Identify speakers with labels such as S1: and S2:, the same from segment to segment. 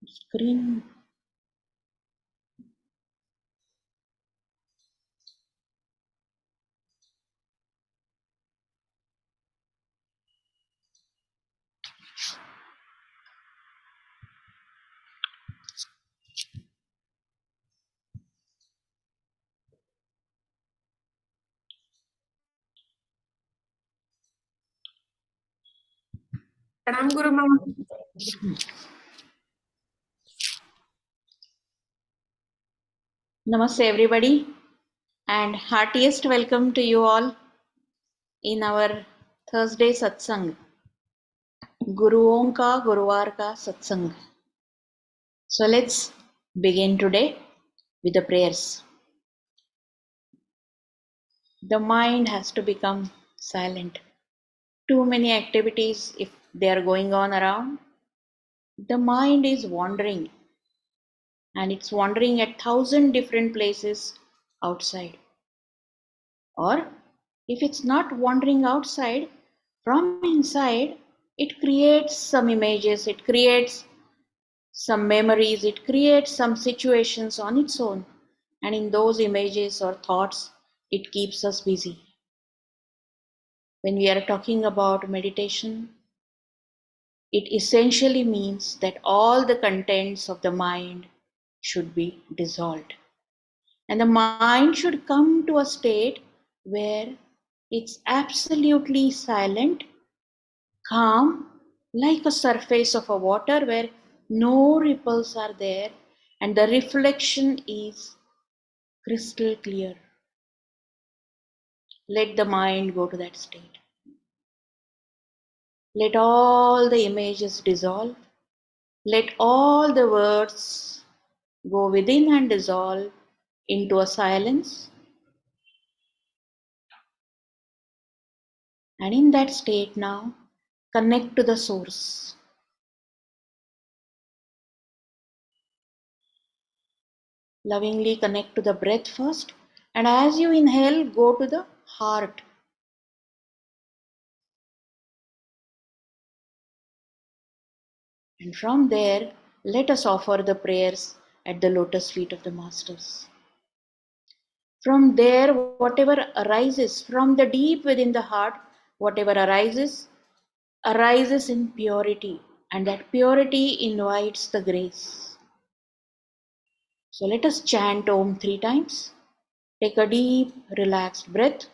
S1: Screen.
S2: Pranam Guru Mama.
S1: Namaste everybody and heartiest welcome to you all in our Thursday Satsang. Guruon ka Guruvar ka Satsang. So let's begin today with the prayers. The mind has to become silent. Too many activities, if they are going on around, the mind is wandering and it's wandering at 1,000 different places outside. Or if it's not wandering outside, from inside, it creates some images, it creates some memories, it creates some situations on its own. And in those images or thoughts, it keeps us busy. When we are talking about meditation, it essentially means that all the contents of the mind should be dissolved. And the mind should come to a state where it's absolutely silent, calm, like a surface of a water where no ripples are there and the reflection is crystal clear. Let the mind go to that state. Let all the images dissolve. Let all the words go within and dissolve into a silence. And in that state now, connect to the source. Lovingly connect to the breath first, and as you inhale, go to the heart. And from there, let us offer the prayers at the lotus feet of the Masters. From there, whatever arises from the deep within the heart, whatever arises in purity, and that purity invites the grace. So let us chant Om 3 times. Take a deep, relaxed breath.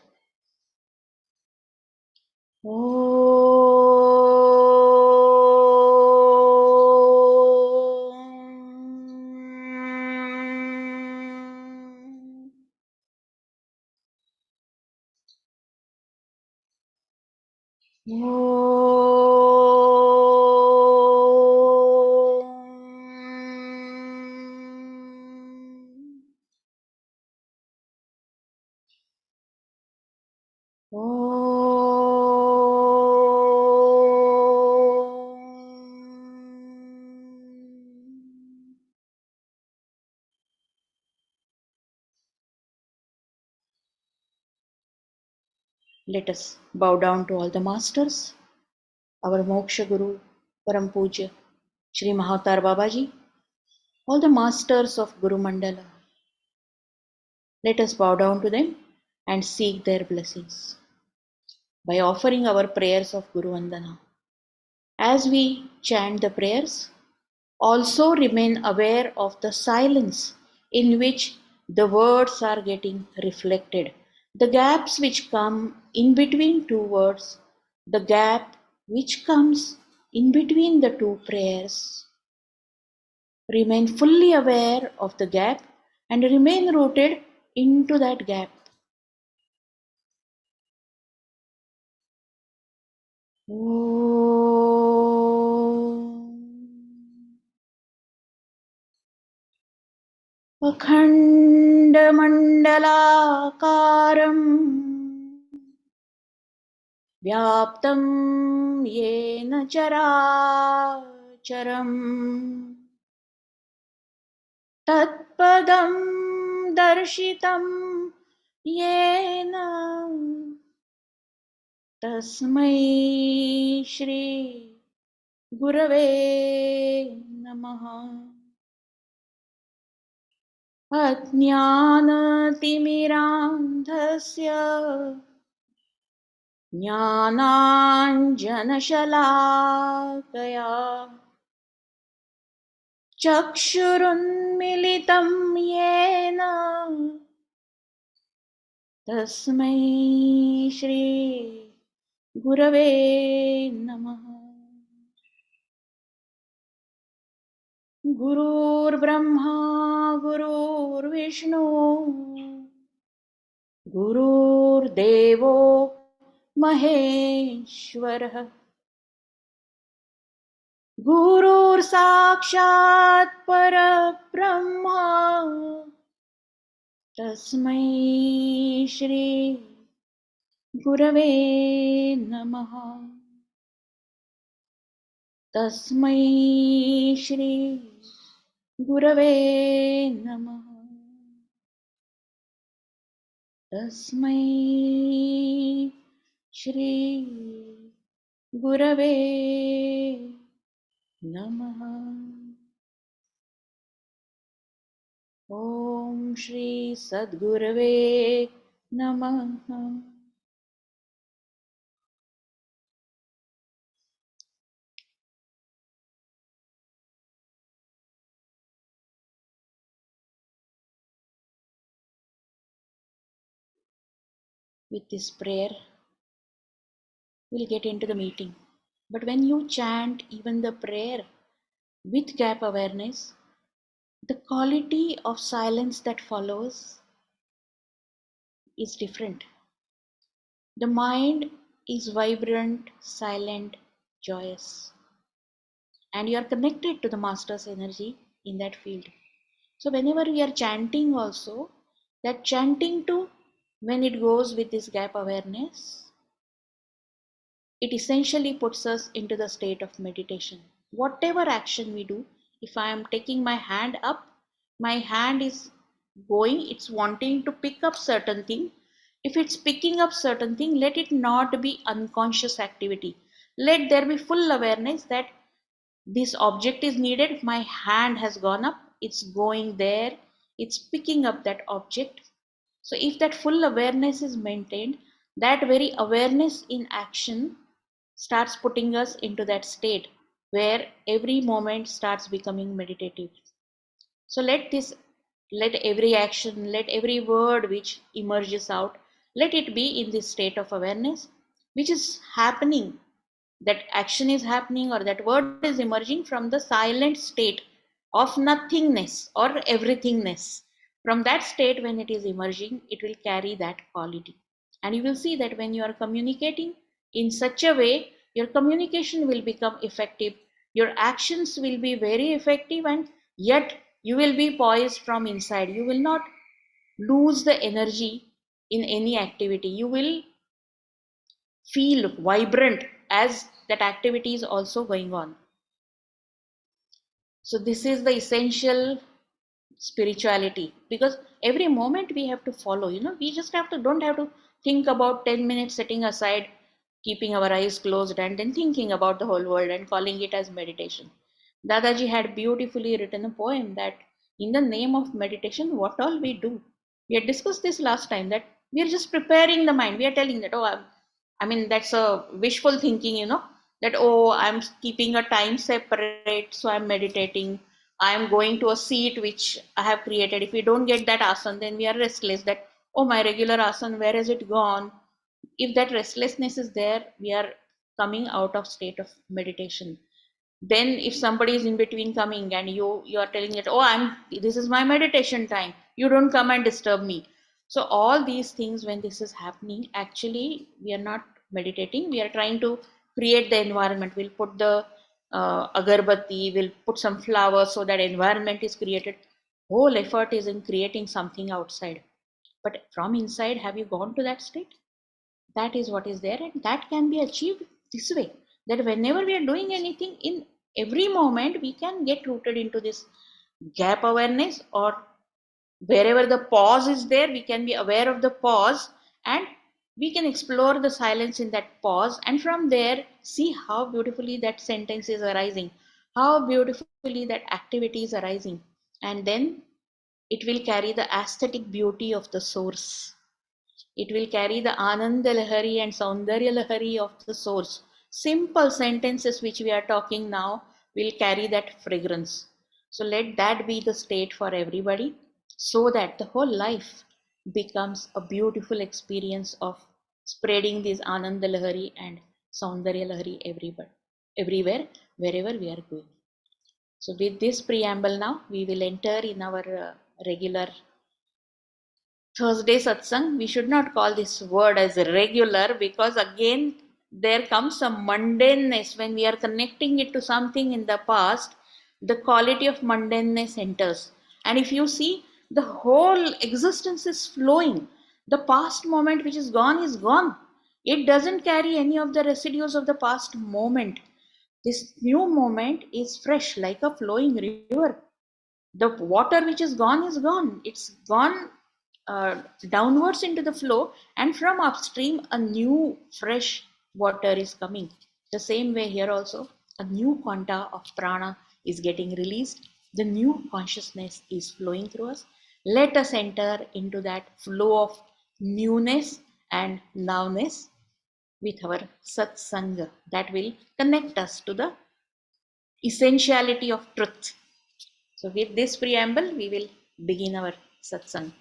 S1: Let us bow down to all the masters, our Moksha Guru, Param Pujya, Shri Mahatar Babaji, all the masters of Guru Mandala. Let us bow down to them and seek their blessings by offering our prayers of Guru Vandana. As we chant the prayers, also remain aware of the silence in which the words are getting reflected, the gaps which come in between two words, the gap which comes in between the two prayers. Remain fully aware of the gap and remain rooted into that gap. अखण्डमण्डलाकारम् व्याप्तं येन चराचरम् तत्पदं दर्शितं येन तस्मै श्री गुरवे नमः. नमः अज्ञानतिमिरान्धस्य ज्ञानाञ्जनशलाकया चक्षुरुन्मिलितं येन तस्मै श्री गुरवे नमः। गुरुर्ब्रह्मा गुरुर्विष्णु गुरुर्देवो महेश्वरः गुरुर्साक्षात् परब्रह्मा तस्मै श्री गुरवे नमः। तस्मै श्री गुरवे नमः। तस्मै श्री गुरवे नमः। ॐ श्री सद्गुरवे नमः। With this prayer, we'll get into the meeting. But when you chant even the prayer with gap awareness, the quality of silence that follows is different. The mind is vibrant, silent, joyous, and you are connected to the master's energy in that field. So, whenever we are chanting, also, that chanting too, when it goes with this gap awareness, it essentially puts us into the state of meditation. Whatever action we do, if I am taking my hand up, my hand is going, it's wanting to pick up certain thing. If it's picking up certain thing, let it not be unconscious activity. Let there be full awareness that this object is needed, my hand has gone up, it's going there, it's picking up that object. So if that full awareness is maintained, that very awareness in action starts putting us into that state where every moment starts becoming meditative. So let every action, let every word which emerges out, let it be in this state of awareness which is happening. That action is happening or that word is emerging from the silent state of nothingness or everythingness. From that state, when it is emerging, it will carry that quality. And you will see that when you are communicating in such a way, your communication will become effective, your actions will be very effective, and yet you will be poised from inside. You will not lose the energy in any activity. You will feel vibrant as that activity is also going on. So this is the essential spirituality, because every moment we have to follow, we just have to don't have to think about 10 minutes sitting aside, keeping our eyes closed and then thinking about the whole world and calling it as meditation. Dadaji had beautifully written a poem that in the name of meditation, what all we do. We had discussed this last time, that we are just preparing the mind. We are telling that, oh, I mean, that's a wishful thinking, that, oh, I'm keeping a time separate, so I'm meditating. I'm going to a seat which I have created. If we don't get that asana, then we are restless. That, oh, my regular asana, where has it gone? If that restlessness is there, we are coming out of state of meditation. Then if somebody is in between coming and you are telling it, oh, this is my meditation time, you don't come and disturb me. So all these things, when this is happening, actually we are not meditating, we are trying to create the environment. We'll put the agarbatti, we'll put some flowers, so that environment is created. Whole effort is in creating something outside, but from inside, have you gone to that state? That is what is there, and that can be achieved this way, that whenever we are doing anything, in every moment we can get rooted into this gap awareness, or wherever the pause is there, we can be aware of the pause, and we can explore the silence in that pause, and from there see how beautifully that sentence is arising. How beautifully that activity is arising. And then it will carry the aesthetic beauty of the source. It will carry the Ananda Lahari and Saundarya Lahari of the source. Simple sentences which we are talking now will carry that fragrance. So let that be the state for everybody, so that the whole life becomes a beautiful experience of spreading this Ananda Lahari and Saundarya Lahari everywhere, wherever we are going. So with this preamble now, we will enter in our regular Thursday satsang. We should not call this word as regular, because again there comes some mundaneness when we are connecting it to something in the past. The quality of mundaneness enters, and if you see, the whole existence is flowing. The past moment which is gone is gone. It doesn't carry any of the residues of the past moment. This new moment is fresh like a flowing river. The water which is gone. It's gone downwards into the flow, and from upstream a new fresh water is coming. The same way here also, a new quanta of prana is getting released. The new consciousness is flowing through us. Let us enter into that flow of newness and nowness with our satsanga that will connect us to the essentiality of truth. So with this preamble, we will begin our satsang.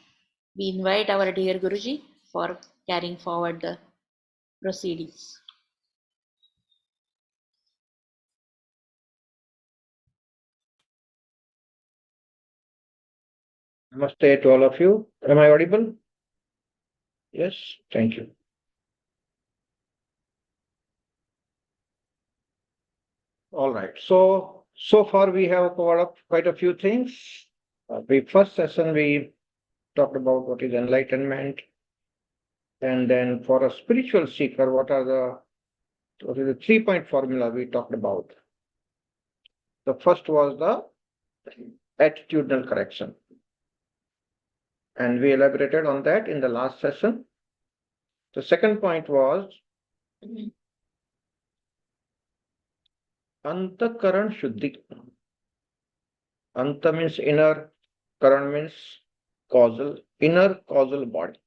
S1: We invite our dear Guruji for carrying forward the proceedings.
S2: Namaste to all of you. Am I audible? Yes, thank you. All right. So far we have covered up quite a few things. The first session we talked about what is enlightenment, and then for a spiritual seeker, what is the 3-point formula we talked about. The first was the attitudinal correction, and we elaborated on that in the last session. The second point was antakaran shuddhi. Anta means inner, karan means causal, inner causal body.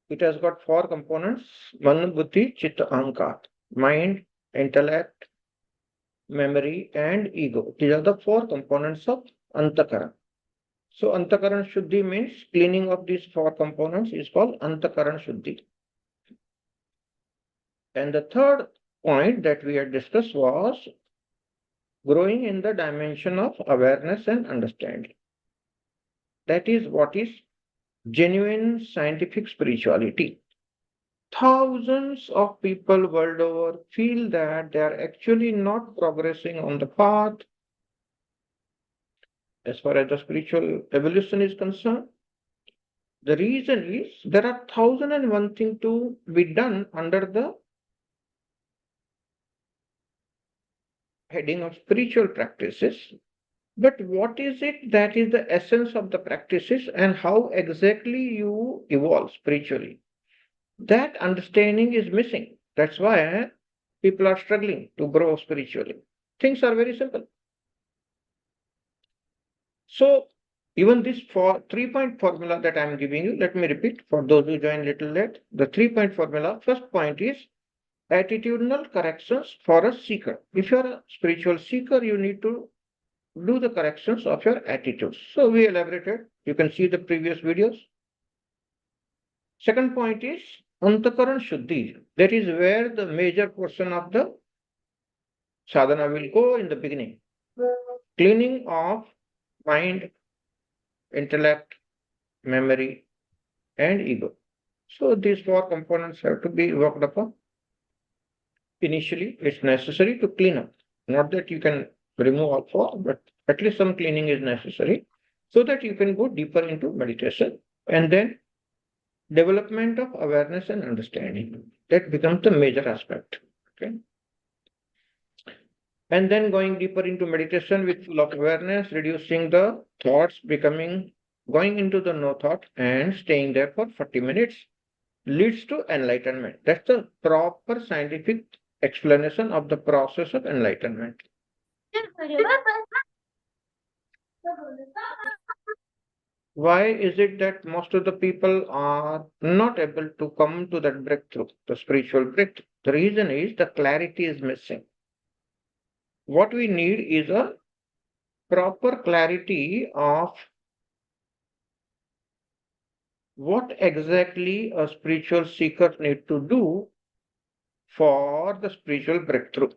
S2: It has got 4 components: man, buddhi, chitta, ahankar. Mind, intellect, memory, and ego. These are the 4 components of antakaran. So antakaran shuddhi means cleaning of these 4 components is called antakaran shuddhi. And the third point that we had discussed was growing in the dimension of awareness and understanding. That is what is genuine scientific spirituality. Thousands of people world over feel that they are actually not progressing on the path as far as the spiritual evolution is concerned. The reason is there are 1,001 things to be done under the heading of spiritual practices. But what is it that is the essence of the practices and how exactly you evolve spiritually? That understanding is missing. That's why people are struggling to grow spiritually. Things are very simple. So even this 3-point formula that I'm giving you, let me repeat for those who join little late. The 3-point formula, first point is attitudinal corrections for a seeker. If you're a spiritual seeker, you need to do the corrections of your attitudes. So we elaborated. You can see the previous videos. Second point is antakaran shuddhi. That is where the major portion of the sadhana will go in the beginning. Cleaning of mind, intellect, memory, and ego. So these 4 components have to be worked upon. Initially, it's necessary to clean up. Not that you can remove all 4, but at least some cleaning is necessary so that you can go deeper into meditation, and then development of awareness and understanding. That becomes the major aspect. Okay. And then going deeper into meditation with full of awareness, reducing the thoughts, going into the no thought and staying there for 40 minutes leads to enlightenment. That's the proper scientific explanation of the process of enlightenment. Why is it that most of the people are not able to come to that breakthrough, the spiritual breakthrough? The reason is the clarity is missing. What we need is a proper clarity of what exactly a spiritual seeker need to do for the spiritual breakthrough.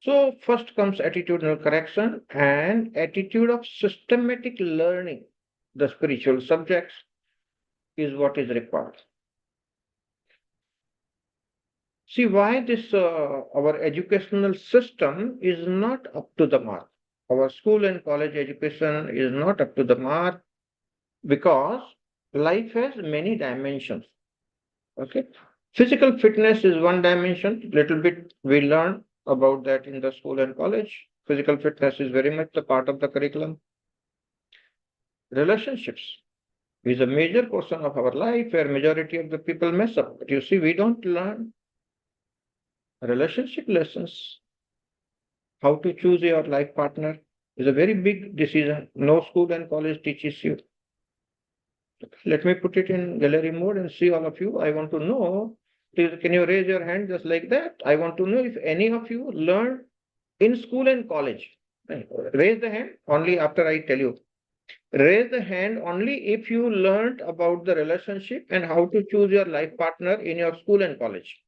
S2: So first comes attitudinal correction and attitude of systematic learning. The spiritual subjects is what is required. See why this our educational system is not up to the mark. Our school and college education is not up to the mark because life has many dimensions. Okay, physical fitness is one dimension. Little bit we learn about that in the school and college. Physical fitness is very much the part of the curriculum. Relationships is a major portion of our life where majority of the people mess up. But you see, we don't learn relationship lessons. How to choose your life partner is a very big decision. No school and college teaches you. Let me put it in gallery mode and see all of you. I want to know, please, can you raise your hand just like that? I want to know if any of you learned in school and college. Right. Raise the hand only after I tell you. Raise the hand only if you learned about the relationship and how to choose your life partner in your school and college.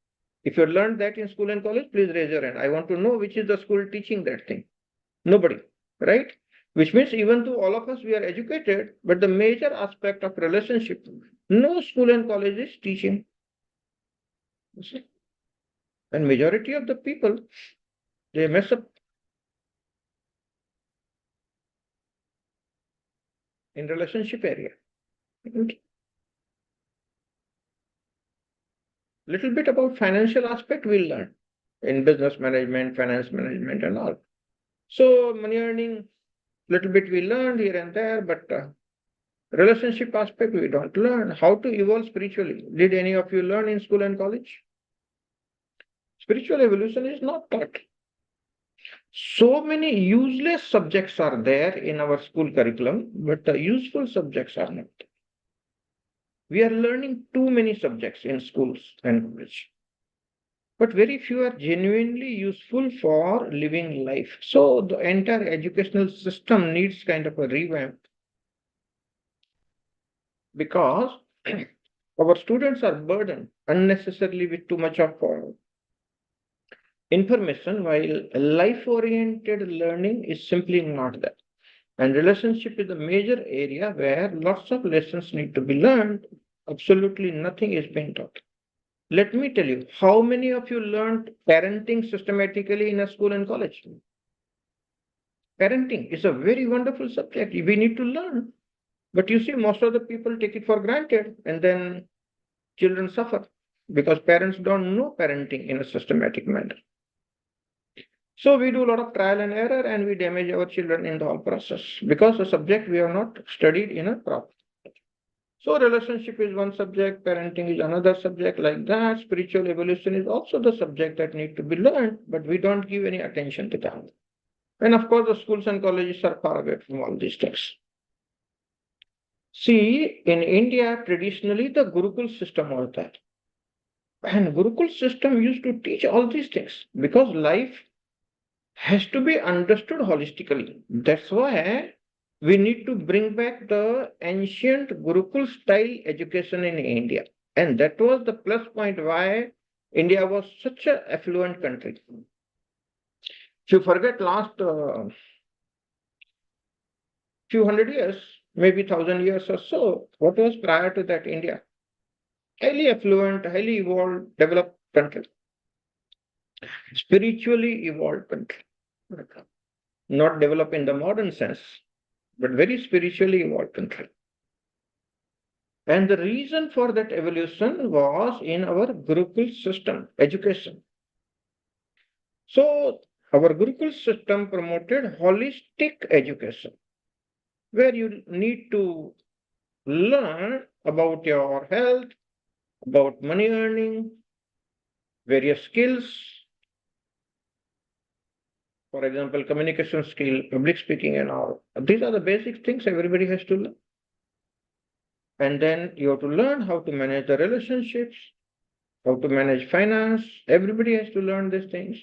S2: If you learned that in school and college, please raise your hand. I want to know which is the school teaching that thing. Nobody, right? Which means even though all of us we are educated, but the major aspect of relationship, no school and college is teaching. You see? And majority of the people, they mess up in relationship area. Little bit about financial aspect we'll learn in business management, finance management and all. So money earning, little bit we learned here and there, but relationship aspect we don't learn. How to evolve spiritually. Did any of you learn in school and college? Spiritual evolution is not taught. So many useless subjects are there in our school curriculum, but the useful subjects are not. We are learning too many subjects in schools and college, but very few are genuinely useful for living life. So the entire educational system needs kind of a revamp because our students are burdened unnecessarily with too much of information, while life oriented learning is simply not that. And relationship is a major area where lots of lessons need to be learned. Absolutely nothing is being taught. Let me tell you, how many of you learned parenting systematically in a school and college? Parenting is a very wonderful subject. We need to learn. But you see, most of the people take it for granted and then children suffer because parents don't know parenting in a systematic manner. So we do a lot of trial and error and we damage our children in the whole process because the subject we have not studied in a proper. So relationship is one subject, parenting is another subject like that. Spiritual evolution is also the subject that need to be learned, but we don't give any attention to that. And of course, the schools and colleges are far away from all these things. See, in India, traditionally the Gurukul system was that. And Gurukul system used to teach all these things because life has to be understood holistically. That's why we need to bring back the ancient Gurukul style education in India. And that was the plus point why India was such an affluent country. If you forget last few hundred years, maybe 1,000 years or so, what was prior to that India? Highly affluent, highly evolved, developed country, spiritually evolved country. Not developed in the modern sense, but very spiritually evolved country. And the reason for that evolution was in our Gurukul system, education. So our Gurukul system promoted holistic education, where you need to learn about your health, about money earning, various skills, For example, communication skill, public speaking, and all. These are the basic things everybody has to learn. And then you have to learn how to manage the relationships, how to manage finance. Everybody has to learn these things.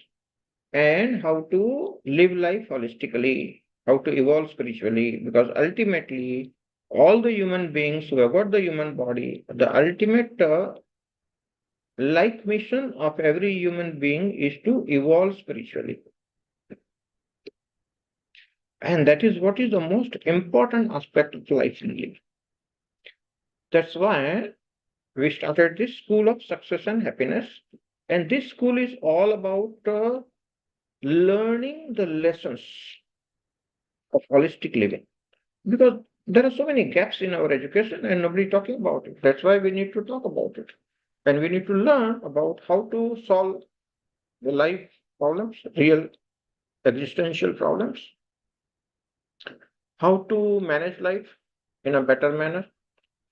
S2: And how to live life holistically, how to evolve spiritually. Because ultimately, all the human beings who have got the human body, the ultimate life mission of every human being is to evolve spiritually. And that is what is the most important aspect of life in life. That's why we started this school of success and happiness. And this school is all about learning the lessons of holistic living. Because there are so many gaps in our education and nobody talking about it. That's why we need to talk about it. And we need to learn about how to solve the life problems, real existential problems, how to manage life in a better manner,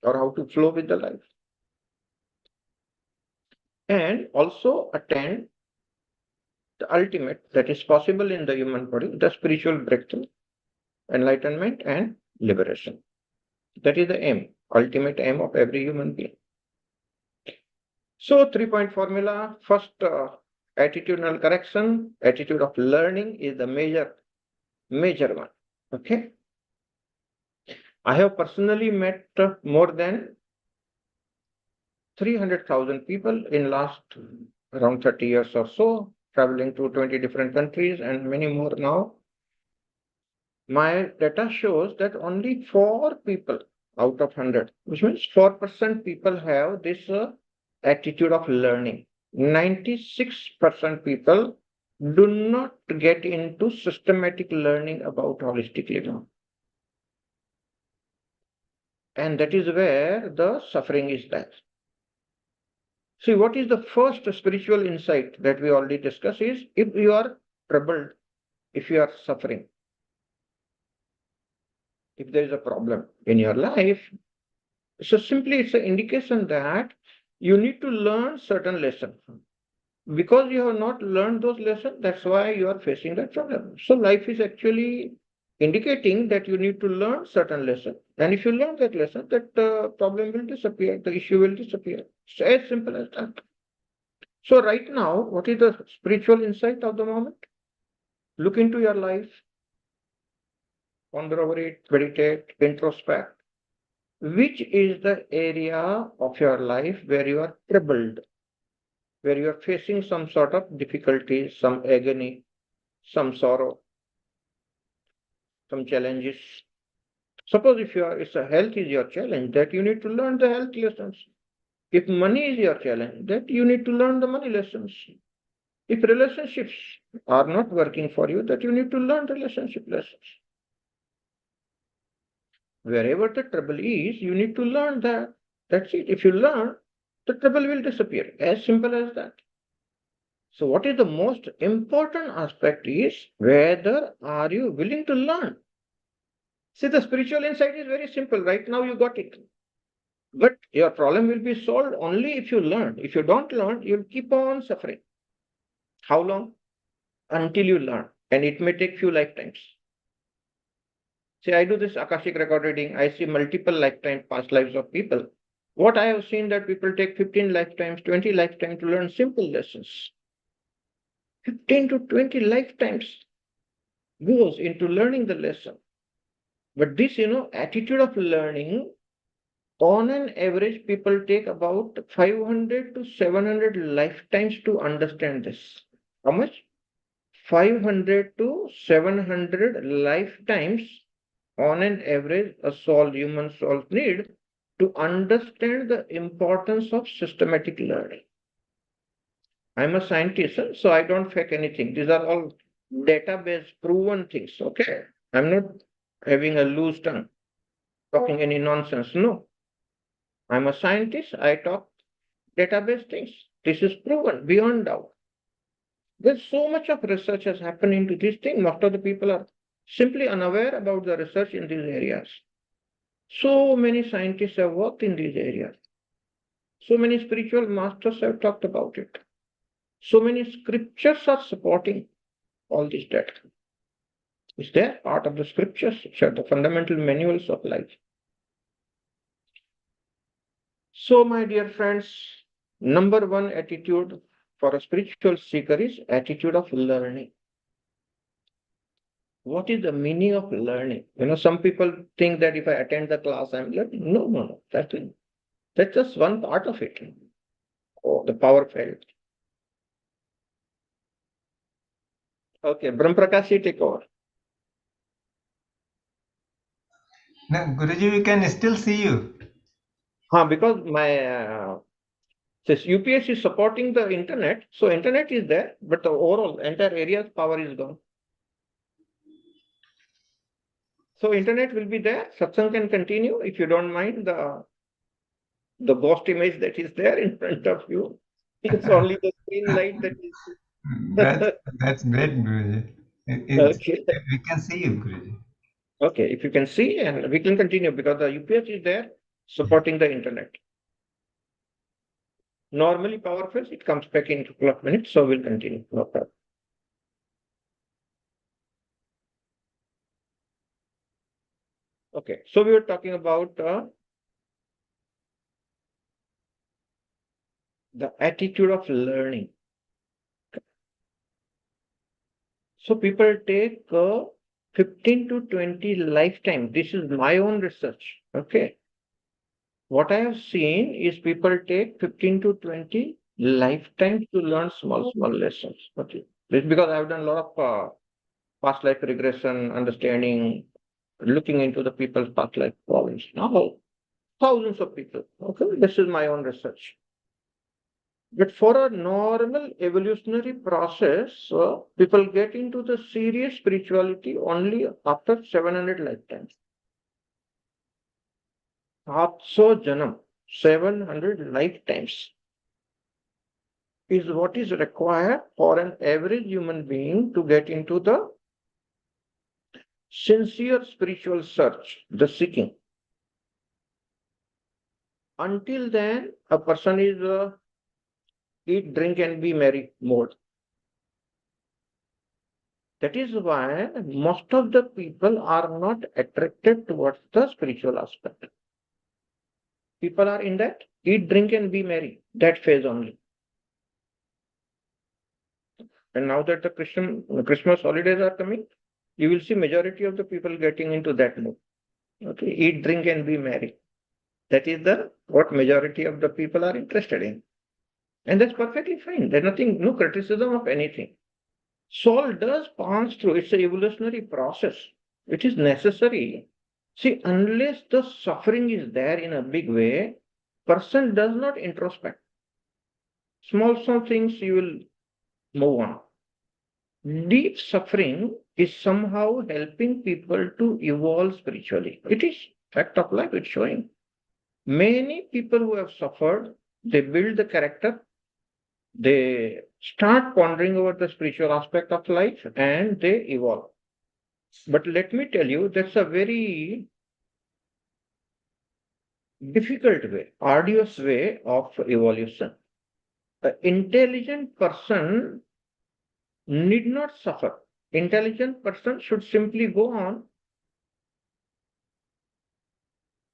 S2: or how to flow with the life. And also attain the ultimate that is possible in the human body, the spiritual breakthrough, enlightenment, and liberation. That is the aim, ultimate aim of every human being. So 3-point formula, first attitudinal correction, attitude of learning is the major one. Okay. I have personally met more than 300,000 people in last around 30 years or so, traveling to 20 different countries and many more now. My data shows that only 4 people out of 100, which means 4% people have this attitude of learning. 96% people do not get into systematic learning about holistic living. And that is where the suffering is there. See, what is the first spiritual insight that we already discussed is if you are troubled, if you are suffering, if there is a problem in your life, so simply it's an indication that you need to learn certain lessons. Because you have not learned those lessons, that's why you are facing that problem. So life is actually indicating that you need to learn certain lesson. And if you learn that lesson, that problem will disappear, the issue will disappear. It's as simple as that. So right now, what is the spiritual insight of the moment? Look into your life, ponder over it, meditate, introspect. Which is the area of your life where you are troubled, where you are facing some sort of difficulty, some agony, some sorrow, some challenges. Suppose if it's a health is your challenge, that you need to learn the health lessons. If money is your challenge, that you need to learn the money lessons. If relationships are not working for you, that you need to learn relationship lessons. Wherever the trouble is, you need to learn that. That's it. If you learn, the trouble will disappear. As simple as that. So what is the most important aspect is whether are you willing to learn. See, the spiritual insight is very simple. Right now you got it. But your problem will be solved only if you learn. If you don't learn, you'll keep on suffering. How long? Until you learn. And it may take few lifetimes. See, I do this Akashic record reading. I see multiple lifetime past lives of people. What I have seen that people take 15 lifetimes, 20 lifetimes to learn simple lessons. 15 to 20 lifetimes goes into learning the lesson. But this, attitude of learning, on an average, people take about 500 to 700 lifetimes to understand this. How much? 500 to 700 lifetimes on an average a human soul need to understand the importance of systematic learning. I'm a scientist, so I don't fake anything. These are all database proven things, okay? I'm not having a loose tongue, talking any nonsense. No, I'm a scientist. I talk database things. This is proven beyond doubt. There's so much of research has happened into this thing. Most of the people are simply unaware about the research in these areas. So many scientists have worked in these areas. So many spiritual masters have talked about it. So many scriptures are supporting All this data is there, part of the scriptures, which are the fundamental manuals of life. So, my dear friends, number one attitude for a spiritual seeker is attitude of learning. What is the meaning of learning? Some people think that if I attend the class, I'm learning. No, no, no. That's just one part of it. Oh, the power felt. Okay, Brahm Prakash, you take over.
S3: No, Guruji, we can still see you.
S2: Because my this UPS is supporting the internet, so internet is there, but the overall entire area's power is gone. So internet will be there. Satsang can continue if you don't mind the ghost image that is there in front of you. It's only the screen light that is.
S3: That's great, Guruji.
S2: Okay.
S3: We can see you, Guruji.
S2: Okay, if you can see, and we can continue because the UPS is there supporting the internet. Normally power fails, it comes back in a couple of minutes, so we'll continue. No problem. Okay, so we were talking about the attitude of learning. So people take 15 to 20 lifetime. This is my own research. Okay. What I have seen is people take 15 to 20 lifetimes to learn small, small lessons. Okay. This is because I've done a lot of past life regression, understanding, looking into the people's past life problems. Now, thousands of people. Okay. This is my own research. But for a normal evolutionary process, people get into the serious spirituality only after 700 lifetimes. 700 janam, 700 lifetimes is what is required for an average human being to get into the sincere spiritual search, the seeking. Until then, a person is eat, drink, and be merry mode. That is why most of the people are not attracted towards the spiritual aspect. People are in that eat, drink, and be merry, that phase only. And now that the Christmas holidays are coming, you will see majority of the people getting into that mode. Okay, eat, drink, and be merry. That is what majority of the people are interested in. And that's perfectly fine. There's nothing, no criticism of anything. Soul does pass through, it's an evolutionary process. It is necessary. See, unless the suffering is there in a big way, person does not introspect. Small, small things you will move on. Deep suffering is somehow helping people to evolve spiritually. It is fact of life, it's showing. Many people who have suffered, they build the character, they start pondering over the spiritual aspect of life and they evolve. But let me tell you, that's a very difficult way, arduous way of evolution. An intelligent person need not suffer. Intelligent person should simply go on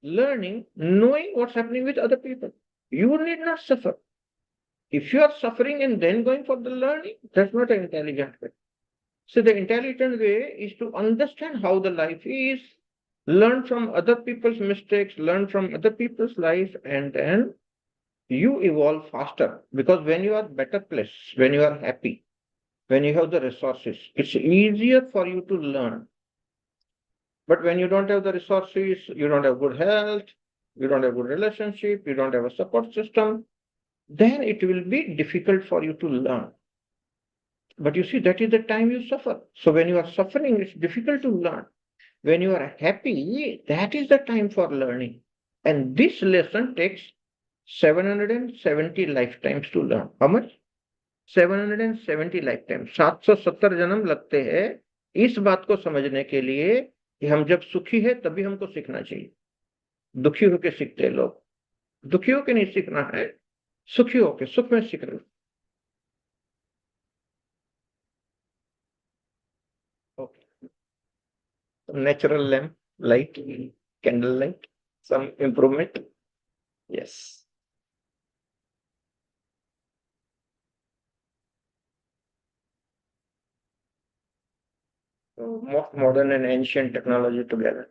S2: learning, knowing what's happening with other people. You need not suffer. If you are suffering and then going for the learning, that's not an intelligent way. So the intelligent way is to understand how the life is, learn from other people's mistakes, learn from other people's life, and then you evolve faster. Because when you are better placed, when you are happy, when you have the resources, it's easier for you to learn. But when you don't have the resources, you don't have good health, you don't have good relationship, you don't have a support system, then it will be difficult for you to learn. But you see, that is the time you suffer. So when you are suffering, it's difficult to learn. When you are happy, that is the time for learning. And this lesson takes 770 lifetimes to learn. How much? 770 lifetimes. 770 जन्म लगते हैं इस बात को समझने के लिए कि हम जब सुखी है तभी हमको सीखना चाहिए. दुखी होकर सीखते हैं लोग. दुखी होकर नहीं सीखना है, सुखी होकर सुख में सीखना. natural lamp light, candle light, some improvement? Yes. So modern and ancient technology together.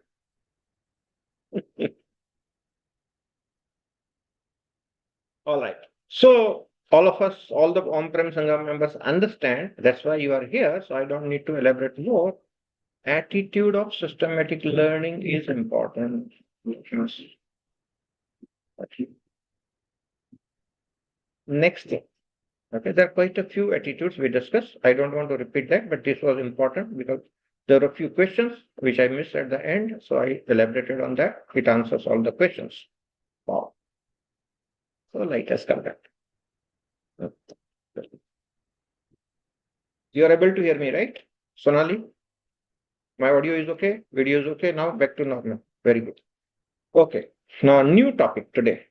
S2: All right. So all of us, all the on-prem Sangha members understand. That's why you are here. So I don't need to elaborate more. Attitude of systematic learning is important. Next thing. Okay, there are quite a few attitudes we discussed. I don't want to repeat that, but this was important because there are a few questions which I missed at the end. So I elaborated on that. It answers all the questions. Wow. So let us come back. You are able to hear me, right? Sonali? My audio is okay? Video is okay? Now back to normal. Very good. Okay. Now new topic today.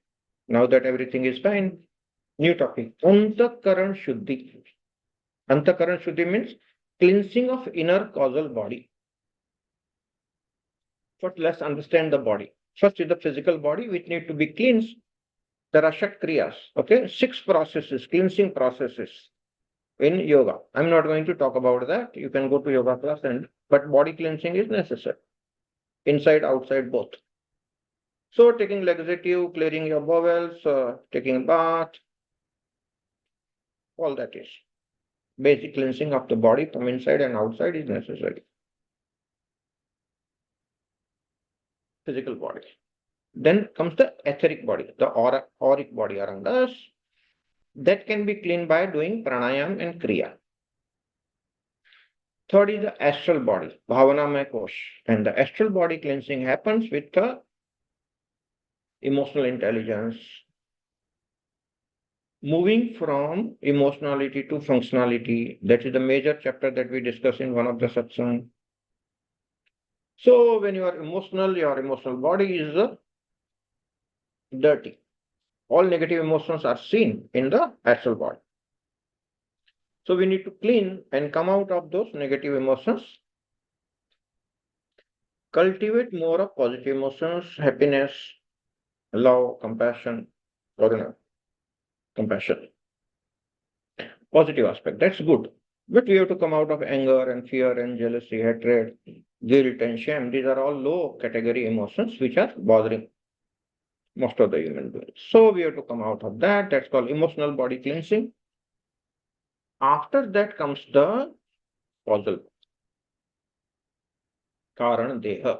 S2: Now that everything is fine, new topic. Antakaran Shuddhi. Antakaran Shuddhi means cleansing of inner causal body. First, let's understand the body. First is the physical body, which need to be cleansed. There are Shat Kriyas, okay? 6 processes, cleansing processes in yoga. I'm not going to talk about that. You can go to yoga class but body cleansing is necessary. Inside, outside, both. So taking laxative, clearing your bowels, taking bath, all that is. Basic cleansing of the body from inside and outside is necessary. Physical body. Then comes the etheric body, the auric body around us. That can be cleaned by doing pranayam and kriya. Third is the astral body, bhavanamaya kosh. And the astral body cleansing happens with the emotional intelligence, moving from emotionality to functionality. That is the major chapter that we discuss in one of the satsang. So when you are emotional, your emotional body is dirty. All negative emotions are seen in the astral body. So we need to clean and come out of those negative emotions. Cultivate more of positive emotions, happiness, love, compassion, karuna, compassion. Positive aspect, that's good. But we have to come out of anger and fear and jealousy, hatred, guilt and shame. These are all low category emotions which are bothering most of the human beings. So we have to come out of that. That's called emotional body cleansing. After that comes the causal, Karan Deha.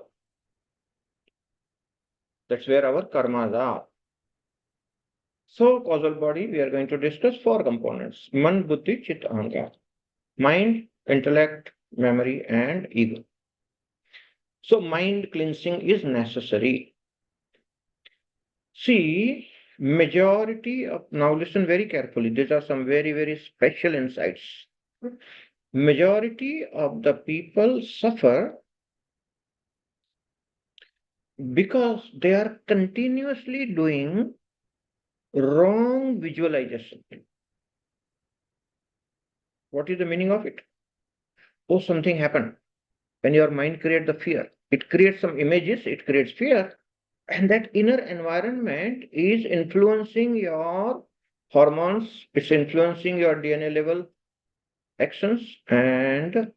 S2: That's where our karmas are. So causal body, we are going to discuss 4 components. Man, Buddhi, Chit, Ahankar. Mind, intellect, memory, and ego. So mind cleansing is necessary. See, majority of, now listen very carefully, these are some very, very special insights. Majority of the people suffer because they are continuously doing wrong visualization. What is the meaning of it? Oh, something happened. When your mind creates the fear, it creates some images, it creates fear. And that inner environment is influencing your hormones, it's influencing your DNA level actions, and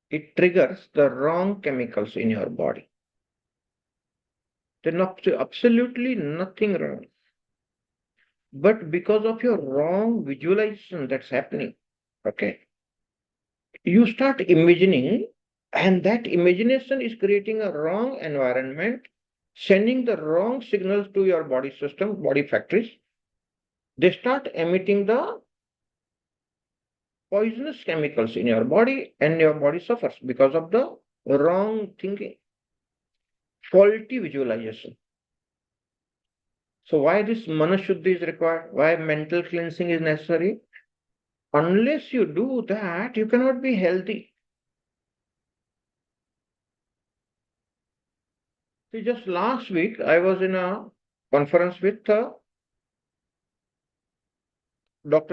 S2: it triggers the wrong chemicals in your body. There's absolutely nothing wrong. But because of your wrong visualization that's happening, okay, you start imagining, and that imagination is creating a wrong environment, sending the wrong signals to your body system, body factories. They start emitting the poisonous chemicals in your body, and your body suffers because of the wrong thinking, faulty visualization. So why this manashuddhi is required? Why mental cleansing is necessary? Unless you do that, you cannot be healthy. See, just last week, I was in a conference with Dr.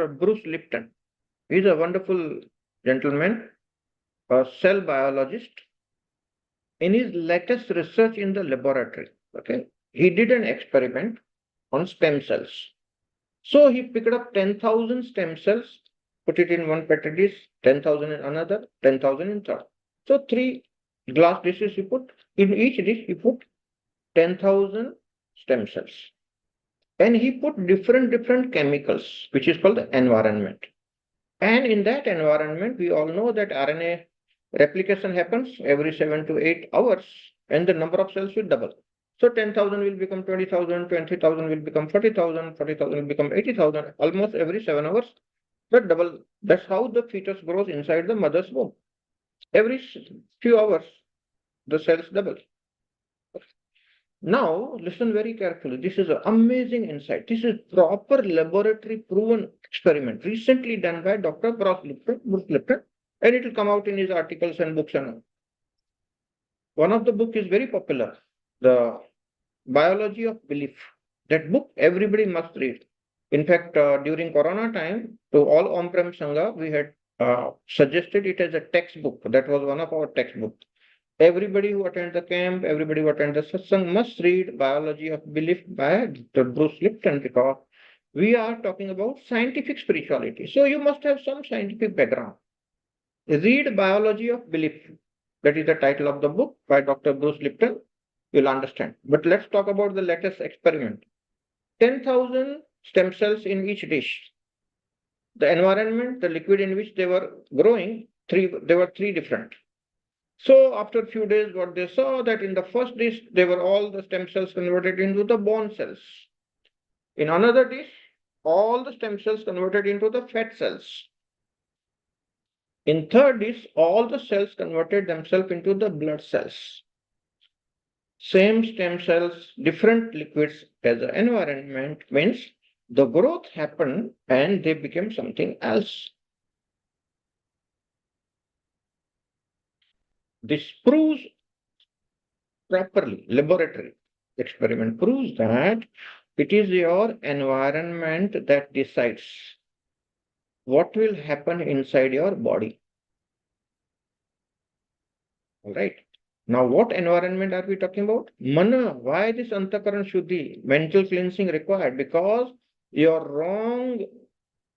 S2: Bruce Lipton. He's a wonderful gentleman, a cell biologist. in his latest research in the laboratory, okay, he did an experiment on stem cells. So he picked up 10,000 stem cells, put it in one petri dish, 10,000 in another, 10,000 in third. So three glass dishes he put, in each dish he put 10,000 stem cells. And he put different chemicals, which is called the environment. And in that environment, we all know that RNA replication happens every 7 to 8 hours, and the number of cells will double. So 10,000 will become 20,000, 20,000 will become 40,000, 40,000 will become 80,000, almost every 7 hours. That double. That's how the fetus grows inside the mother's womb. Every few hours, the cells double. Now, listen very carefully. This is an amazing insight. This is proper laboratory proven experiment recently done by Dr. Bruce Lipton, and it will come out in his articles and books and all. One of the book is very popular, The Biology of Belief. That book everybody must read. In fact, during Corona time, to all on-prem Sangha, we had suggested it as a textbook. That was one of our textbooks. Everybody who attends the camp, everybody who attends the satsang must read Biology of Belief by Dr. Bruce Lipton, because we are talking about scientific spirituality. So you must have some scientific background. Read Biology of Belief. That is the title of the book by Dr. Bruce Lipton. You'll understand. But let's talk about the latest experiment. 10,000 stem cells in each dish. The environment, the liquid in which they were growing, they were three different. So after a few days, what they saw that in the first dish, they were all the stem cells converted into the bone cells. In another dish, all the stem cells converted into the fat cells. In third dish, all the cells converted themselves into the blood cells. Same stem cells, different liquids as the environment means the growth happened and they became something else. This proves properly, laboratory experiment proves that it is your environment that decides what will happen inside your body. All right. Now, what environment are we talking about? Mana. Why this antakaran shuddhi, mental cleansing required? Because your wrong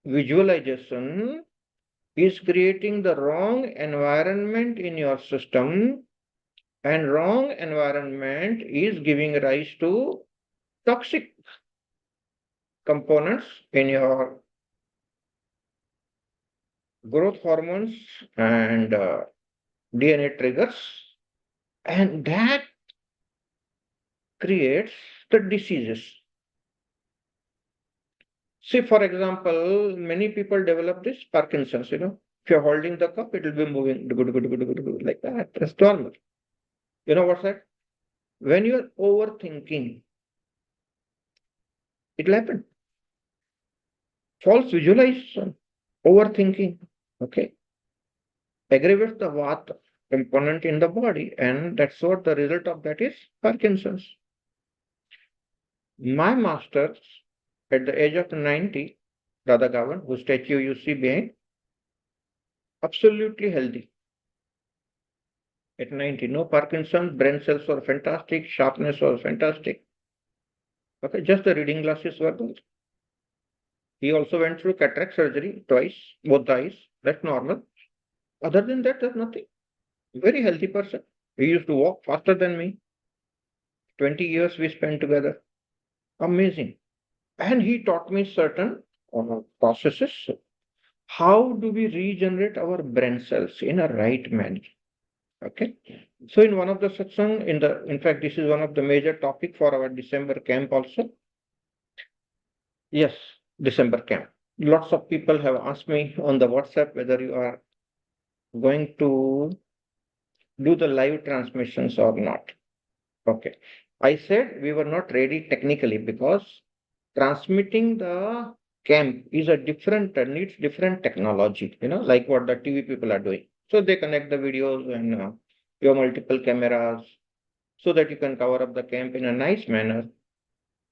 S2: visualization is creating the wrong environment in your system, and wrong environment is giving rise to toxic components in your growth hormones and DNA triggers, and that creates the diseases. See, for example, many people develop this Parkinson's, If you're holding the cup, it will be moving like that. That's normal. You know what's that? When you're overthinking, it will happen. False visualization, overthinking, okay, aggravates the vata component in the body, and that's what the result of that is Parkinson's. My master, at the age of 90, Radha Gavan, whose statue you see behind, absolutely healthy. At 90, no Parkinson's, brain cells were fantastic, sharpness was fantastic. Okay, just the reading glasses were good. He also went through cataract surgery twice, both the eyes. That's normal. Other than that, there's nothing. Very healthy person. He used to walk faster than me. 20 years we spent together. Amazing. And he taught me certain processes. How do we regenerate our brain cells in a right manner? Okay. So in one of the satsang, in fact, this is one of the major topic for our December camp also. Yes, December camp. Lots of people have asked me on the WhatsApp whether you are going to do the live transmissions or not. Okay. I said we were not ready technically because transmitting the camp is a different, needs different technology, like what the TV people are doing. So they connect the videos and you have multiple cameras so that you can cover up the camp in a nice manner.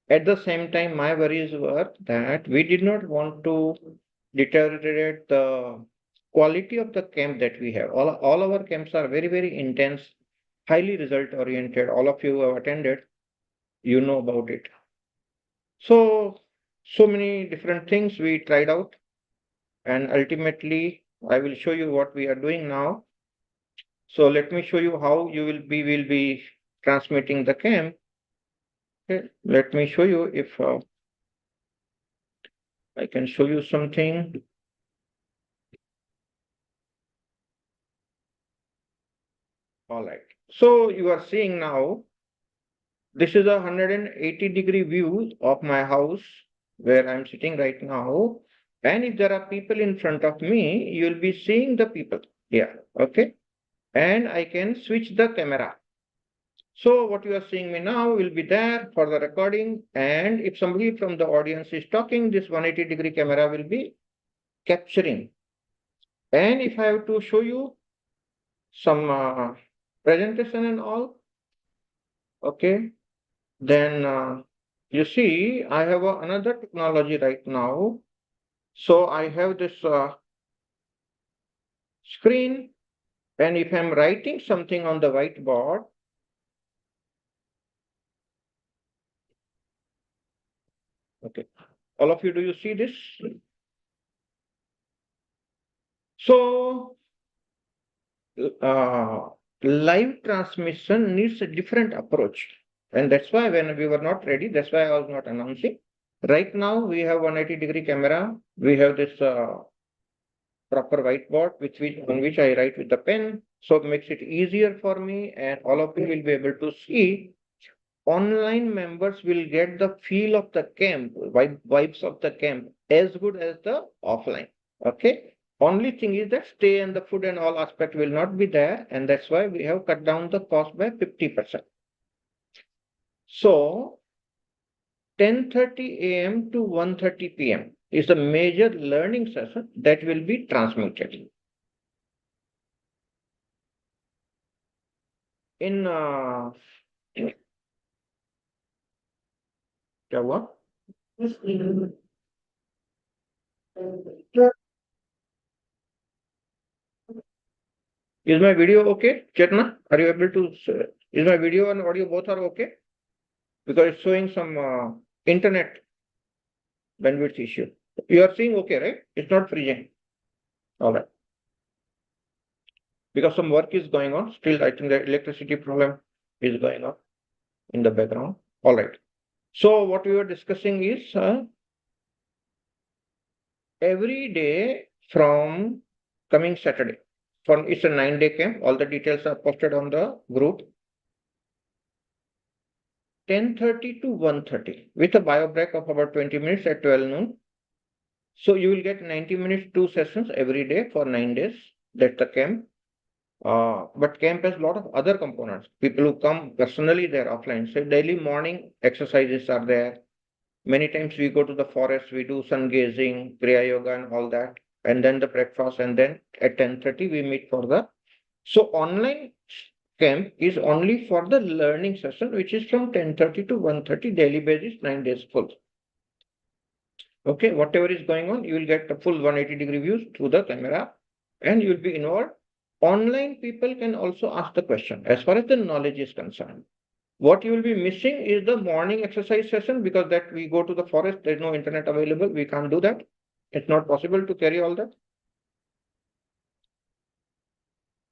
S2: At the same time, my worries were that we did not want to deteriorate the quality of the camp that we have. All our camps are very, very intense, highly result oriented. All of you have attended, you know about it. So many different things we tried out, and ultimately I will show you what we are doing now. So let me show you how will be transmitting the camp. Okay, let me show you if I can show you something. All right. So you are seeing now, this is a 180-degree view of my house where I'm sitting right now. And if there are people in front of me, you'll be seeing the people here. Okay. And I can switch the camera. So what you are seeing me now will be there for the recording. And if somebody from the audience is talking, this 180-degree camera will be capturing. And if I have to show you some presentation and all, okay, then you see I have another technology right now. So I have this screen, and if I'm writing something on the whiteboard, okay, all of you, do you see this? So live transmission needs a different approach. And that's why when we were not ready, that's why I was not announcing. Right now, we have 180-degree camera. We have this proper whiteboard on which I write with the pen. So it makes it easier for me, and all of you will be able to see. Online members will get the feel of the camp, vibes of the camp as good as the offline. Okay. Only thing is that stay and the food and all aspect will not be there, and that's why we have cut down the cost by 50%. So 10:30 a.m. to 1:30 p.m. is the major learning session that will be transmuted. In क्या हुआ? Is my video okay, Chetna? Are you able to? Is my video and audio both are okay? Because it's showing some internet bandwidth issue. You are seeing okay, right? It's not freezing. All right. Because some work is going on. Still, I think the electricity problem is going on in the background. All right. So what we were discussing is every day from coming Saturday. It's a 9-day camp. All the details are posted on the group. 10:30 to 1:30 with a bio break of about 20 minutes at 12 noon. So you will get 90 minutes, 2 sessions every day for 9 days. That's the camp. But camp has a lot of other components. People who come personally, they're offline. So daily morning exercises are there. Many times we go to the forest, we do sun gazing, Kriya Yoga and all that. And then the breakfast. And then at 10:30 we meet for the. So online camp is only for the learning session, which is from 10:30 to 1:30 daily basis, 9 days full. Okay, whatever is going on, you will get the full 180-degree views through the camera, and you will be involved. Online people can also ask the question as far as the knowledge is concerned. What you will be missing is the morning exercise session, because that we go to the forest, there's no internet available, we can't do that. It's not possible to carry all that.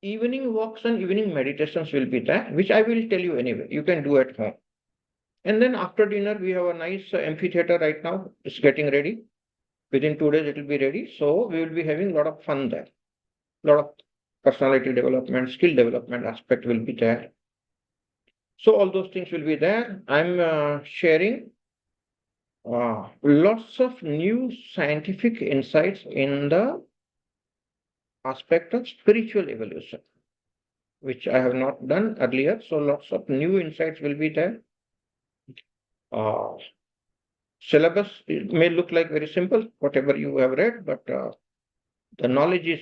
S2: Evening walks and evening meditations will be there, which I will tell you anyway. You can do at home. And then after dinner, we have a nice amphitheater right now. It's getting ready. Within 2 days, it will be ready. So we will be having a lot of fun there. A lot of personality development, skill development aspect will be there. So all those things will be there. I'm sharing lots of new scientific insights in the aspect of spiritual evolution, which I have not done earlier. So lots of new insights will be there. Syllabus may look like very simple, whatever you have read, but the knowledge is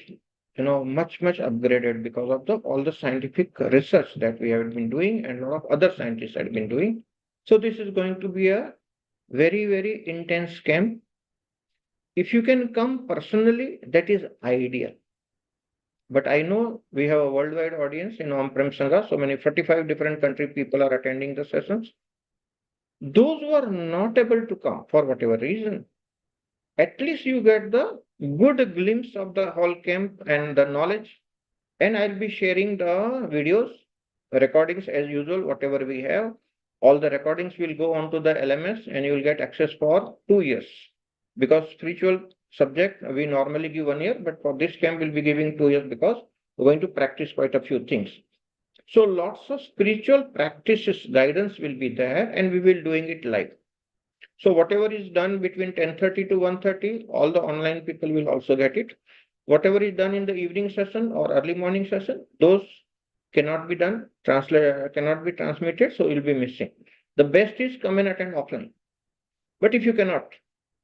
S2: much upgraded because of all the scientific research that we have been doing and a lot of other scientists have been doing. So this is going to be a very intense camp. If you can come personally, that is ideal. But I know we have a worldwide audience in on-prem Sangha. So many 45 different country people are attending the sessions. Those who are not able to come for whatever reason, at least you get the good glimpse of the whole camp and the knowledge. And I'll be sharing the videos, recordings as usual, whatever we have. All the recordings will go onto the LMS and you will get access for 2 years. Because spiritual subject, we normally give 1 year, but for this camp, we'll be giving 2 years because we're going to practice quite a few things. So lots of spiritual practices, guidance will be there and we will doing it live. So whatever is done between 10:30 to 1:30, all the online people will also get it. Whatever is done in the evening session or early morning session, those cannot be done, cannot be transmitted, so you'll be missing. The best is come and attend offline. But if you cannot,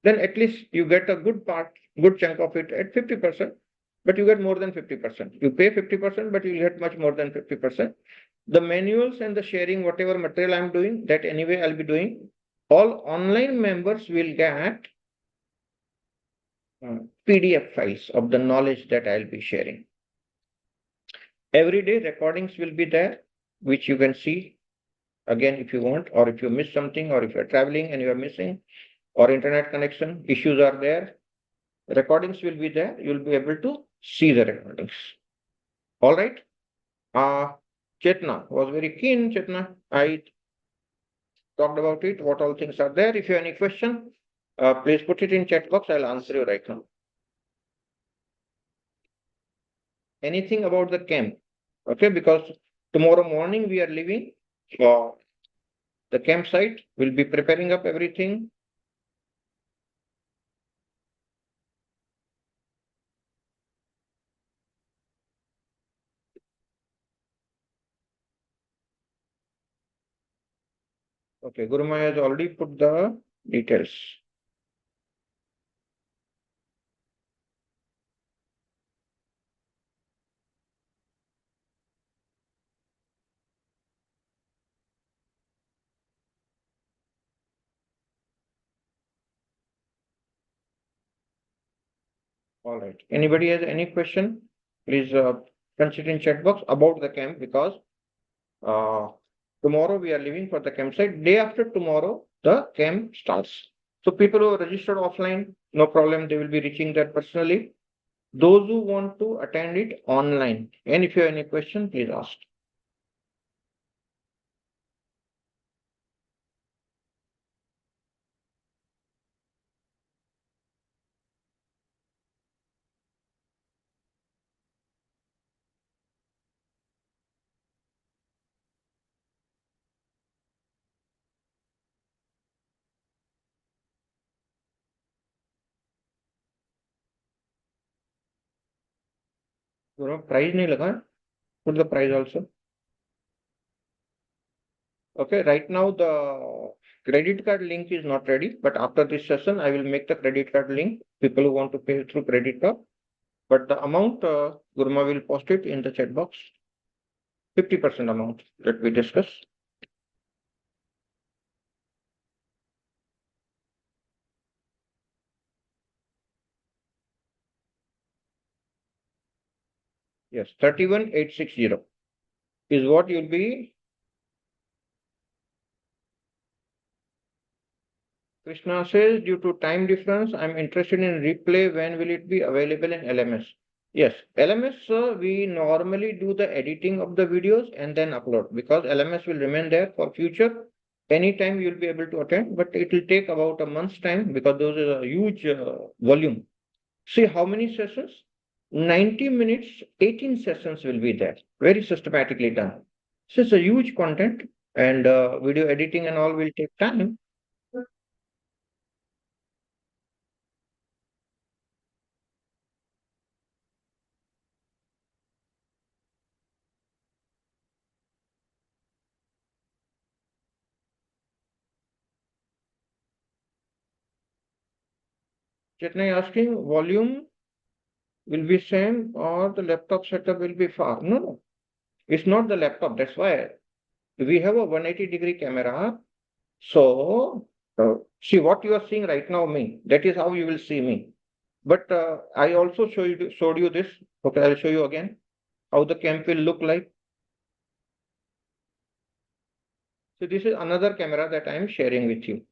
S2: then at least you get a good part, good chunk of it at 50%, but you get more than 50%. You pay 50%, but you get much more than 50%. The manuals and the sharing, whatever material I'm doing, that anyway I'll be doing. All online members will get PDF files of the knowledge that I'll be sharing. Every day recordings will be there, which you can see again if you want, or if you miss something, or if you're traveling and you're missing, or internet connection issues are there. Recordings will be there. You'll be able to see the recordings. All right. Chetna was very keen. Chetna, I talked about it. What all things are there? If you have any question, please put it in chat box. I'll answer you right now. Anything about the camp? Okay, because tomorrow morning we are leaving for the campsite. We'll be preparing up everything. Okay, Guru Maya has already put the details. All right. Anybody has any question? Please consider in chat box about the camp because tomorrow we are leaving for the campsite. Day after tomorrow, the camp starts. So people who are registered offline, no problem. They will be reaching there personally. Those who want to attend it online, and if you have any question, please ask. Price नहीं लगा. Put the price also. Okay, right now the credit card link is not ready, but after this session, I will make the credit card link. People who want to pay through credit card, but the amount Gurma will post it in the chat box. 50% amount that we discussed. Yes, 31,860 is what you'll be. Krishna says, due to time difference, I'm interested in replay. When will it be available in LMS? Yes, LMS, we normally do the editing of the videos and then upload because LMS will remain there for future. Anytime you'll be able to attend, but it will take about a month's time because those is a huge volume. See how many sessions? 90 minutes, 18 sessions will be there, very systematically done. So it's a huge content and video editing and all will take time. Chetna asking volume will be same or the laptop setup will be far. No, it's not the laptop. That's why we have a 180-degree camera. So see what you are seeing right now, me. That is how you will see me. But I also showed you this. Okay, I'll show you again how the camp will look like. So this is another camera that I am sharing with you.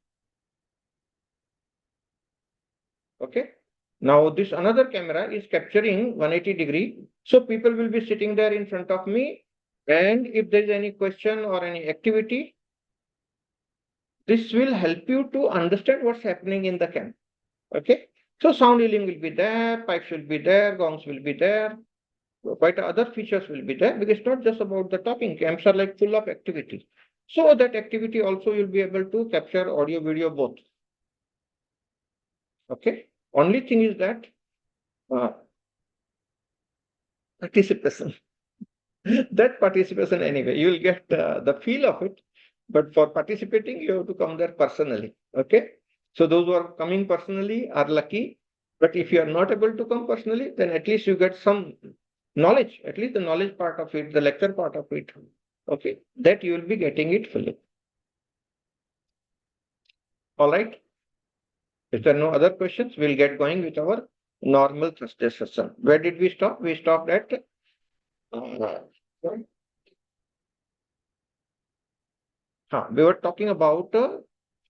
S2: Okay. Now this another camera is capturing 180 degree. So people will be sitting there in front of me. And if there is any question or any activity, this will help you to understand what's happening in the camp. Okay. So sound healing will be there, pipes will be there, gongs will be there, quite other features will be there, because it's not just about the talking. Camps are like full of activity. So that activity also you'll be able to capture audio, video, both. Okay. Only thing is that participation. That participation anyway, you will get the feel of it. But for participating, you have to come there personally. Okay. So those who are coming personally are lucky. But if you are not able to come personally, then at least you get some knowledge, at least the knowledge part of it, the lecture part of it. Okay. That you will be getting it fully. All right. If there are no other questions, we'll get going with our normal Thursday session. Where did we stop? We stopped at we were talking about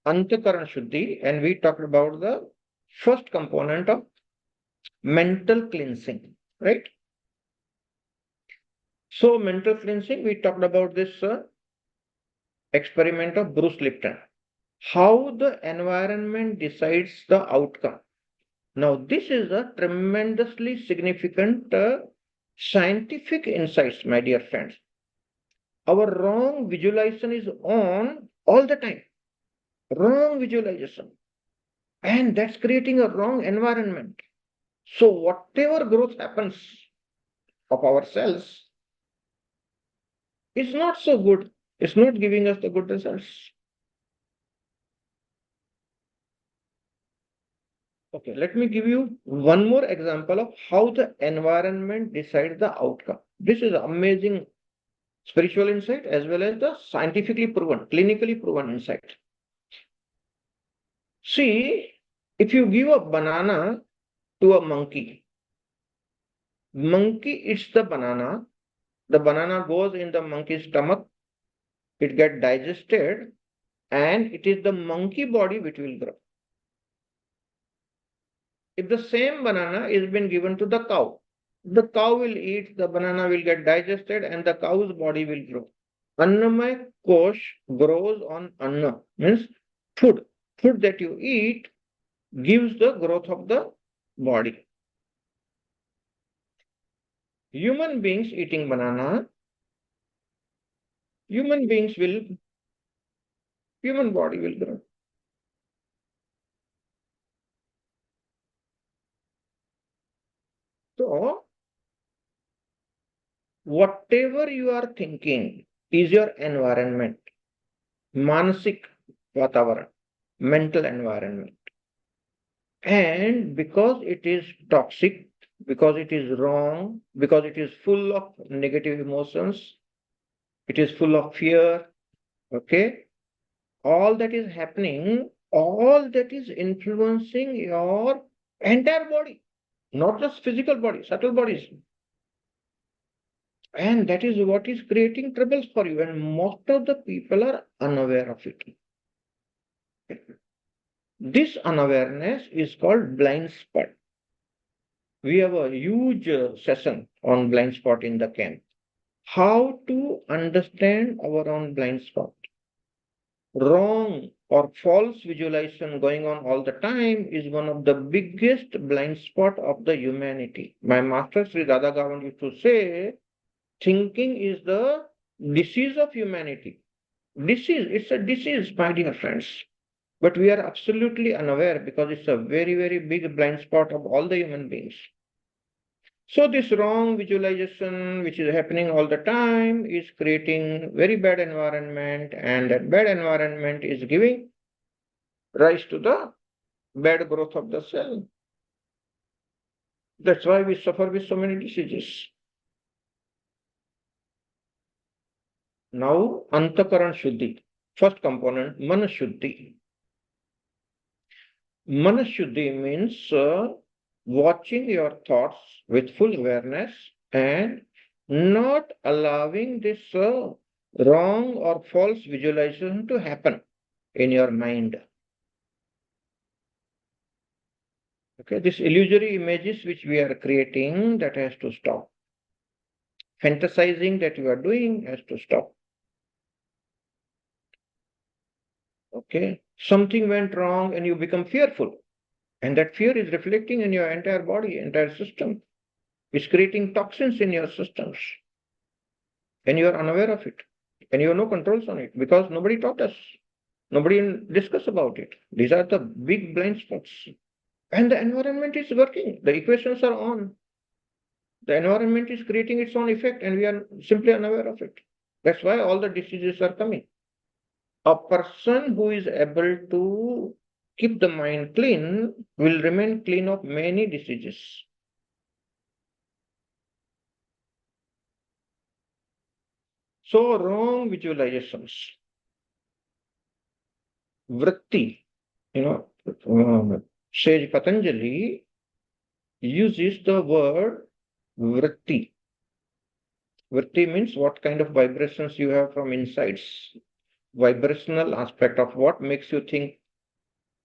S2: Antakaran Shuddhi, and we talked about the first component of mental cleansing, right? So, mental cleansing, we talked about this experiment of Bruce Lipton, how the environment decides the outcome. Now, this is a tremendously significant scientific insights, my dear friends. Our wrong visualization is on all the time. Wrong visualization. And that's creating a wrong environment. So whatever growth happens of our cells is not so good. It's not giving us the good results. Okay, let me give you one more example of how the environment decides the outcome. This is amazing spiritual insight as well as the scientifically proven, clinically proven insight. See, if you give a banana to a monkey eats the banana goes in the monkey's stomach, it gets digested, and it is the monkey body which will grow. If the same banana is been given to the cow will eat, the banana will get digested, and the cow's body will grow. Annamay kosh grows on anna, means food. Food that you eat gives the growth of the body. Human beings eating banana, human body will grow. So, whatever you are thinking is your environment, manasik vatavaran, mental environment. And because it is toxic, because it is wrong, because it is full of negative emotions, it is full of fear, okay? All that is happening, all that is influencing your entire body, not just physical body, subtle bodies. And that is what is creating troubles for you. And most of the people are unaware of it. This unawareness is called blind spot. We have a huge session on blind spot in the camp. How to understand our own blind spot. Wrong or false visualization going on all the time is one of the biggest blind spot of the humanity. My master Sri Dada Gavan used to say, thinking is the disease of humanity. It's a disease, my dear friends. But we are absolutely unaware because it's a very, very big blind spot of all the human beings. So this wrong visualization, which is happening all the time, is creating very bad environment, and that bad environment is giving rise to the bad growth of the cell. That's why we suffer with so many diseases. Now, Antakaran Shuddhi. First component, Manashuddhi. Manashuddhi means watching your thoughts with full awareness and not allowing this wrong or false visualization to happen in your mind. Okay, this illusory images which we are creating, that has to stop. Fantasizing that you are doing has to stop. Okay, something went wrong and you become fearful, and that fear is reflecting in your entire body, entire system. It's creating toxins in your systems, and you are unaware of it, and you have no controls on it because nobody taught us. Nobody discuss about it. These are the big blind spots. And the environment is working. The equations are on. The environment is creating its own effect, and we are simply unaware of it. That's why all the diseases are coming. A person who is able to keep the mind clean will remain clean of many diseases. So, wrong visualizations. Vritti, Sage Patanjali uses the word vritti. Vritti means what kind of vibrations you have from insides. Vibrational aspect of what makes you think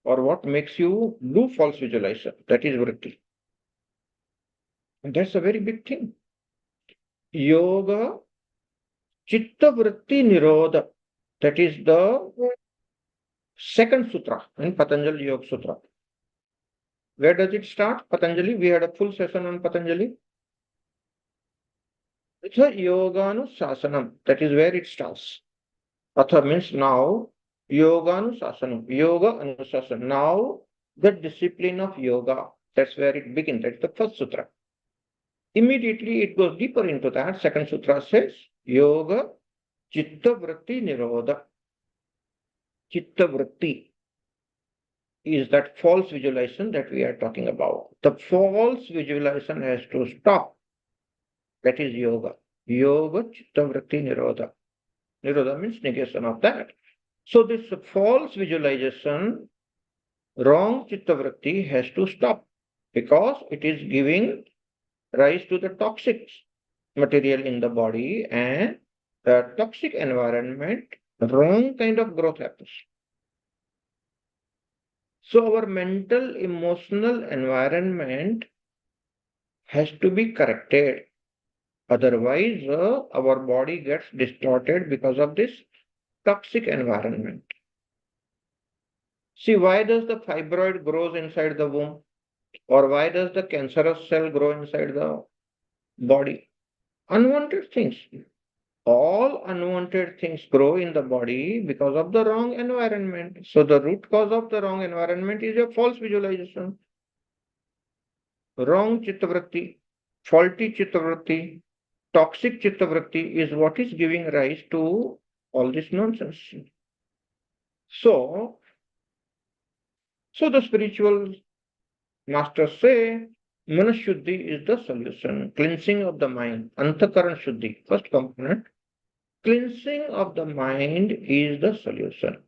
S2: or what makes you do false visualization. That is vritti. And that's a very big thing. Yoga Chitta Vritti Nirodha. That is the second sutra in Patanjali Yoga Sutra. Where does it start? Patanjali. We had a full session on Patanjali. It's a Yoganusasanam. That is where it starts. Atha means now. Yoganusasanam. Yoga Anusasanam. Now the discipline of yoga. That's where it begins. That's the first sutra. Immediately it goes deeper into that. Second sutra says Yoga Chitta Vritti Nirodha. Chitta Vritti is that false visualization that we are talking about. The false visualization has to stop. That is yoga. Yoga Chitta Vritti Nirodha. Nirodha means negation of that. So this false visualization, wrong Chitta Vritti has to stop because it is giving rise to the toxic material in the body, and the toxic environment, wrong kind of growth happens. So our mental, emotional environment has to be corrected. Otherwise, our body gets distorted because of this toxic environment. See, why does the fibroid grows inside the womb? Or why does the cancerous cell grow inside the body? Unwanted things. All unwanted things grow in the body because of the wrong environment. So the root cause of the wrong environment is a false visualization. Wrong chittavritti, faulty chittavritti, toxic chittavritti is what is giving rise to all this nonsense. So the spiritual masters say Manashuddhi is the solution, cleansing of the mind, Antakaran Shuddhi, first component. Cleansing of the mind is the solution.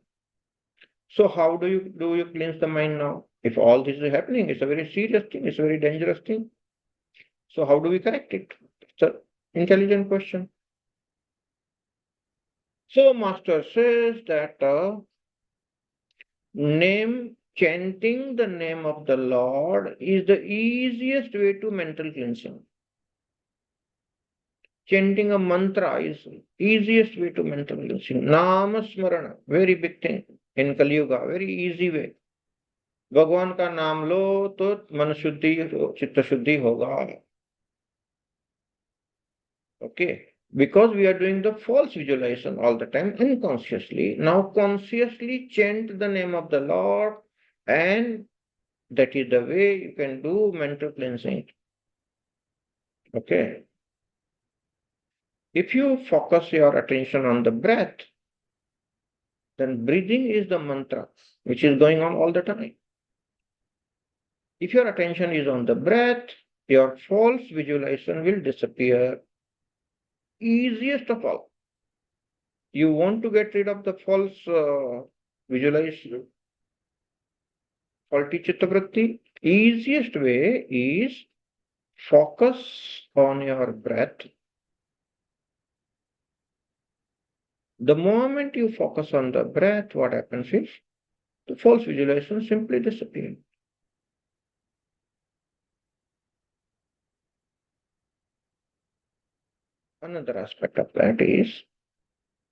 S2: So how do you cleanse the mind now? If all this is happening, it's a very serious thing, it's a very dangerous thing. So how do we correct it? It's an intelligent question. So Master says that chanting the name of the Lord is the easiest way to mental cleansing. Chanting a mantra is easiest way to mental cleansing. Nama Smarana, very big thing in Kali Yuga, very easy way. भगवान का नाम लो तो मन शुद्धि चित्त शुद्धि होगा. Okay, because we are doing the false visualization all the time unconsciously. Now consciously chant the name of the Lord, and that is the way you can do mental cleansing. Okay. If you focus your attention on the breath, then breathing is the mantra which is going on all the time. If your attention is on the breath, your false visualization will disappear. Easiest of all. You want to get rid of the false visualization, faulty chittavritti, Easiest way is focus on your breath. The moment you focus on the breath, what happens is the false visualization simply disappears. Another aspect of that is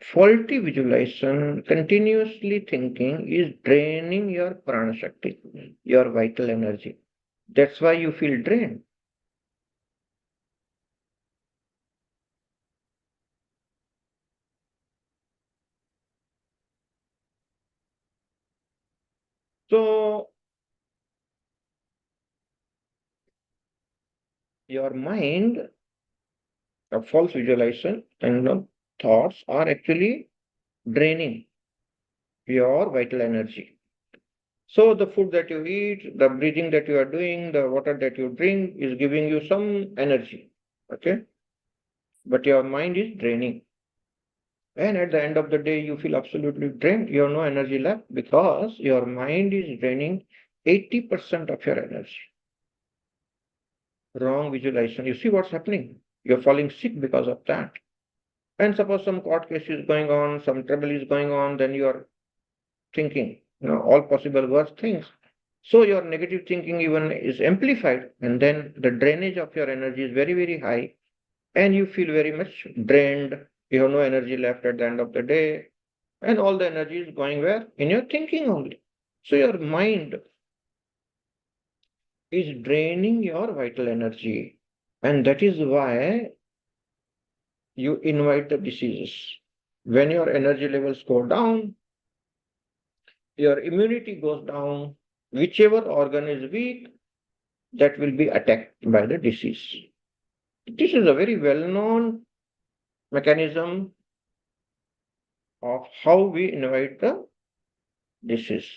S2: faulty visualization, continuously thinking is draining your prana shakti, your vital energy. That's why you feel drained. So your mind, a false visualization and thoughts are actually draining your vital energy. So the food that you eat, the breathing that you are doing, the water that you drink is giving you some energy. Okay. But your mind is draining. And at the end of the day, you feel absolutely drained. You have no energy left because your mind is draining 80% of your energy. Wrong visualization. You see what's happening? You're falling sick because of that. And suppose some court case is going on, some trouble is going on, then you are thinking, all possible worst things. So your negative thinking even is amplified, and then the drainage of your energy is very, very high, and you feel very much drained. You have no energy left at the end of the day, and all the energy is going where? In your thinking only. So your mind is draining your vital energy, and that is why you invite the diseases. When your energy levels go down, your immunity goes down, whichever organ is weak, that will be attacked by the disease. This is a very well-known mechanism of how we invite the disease.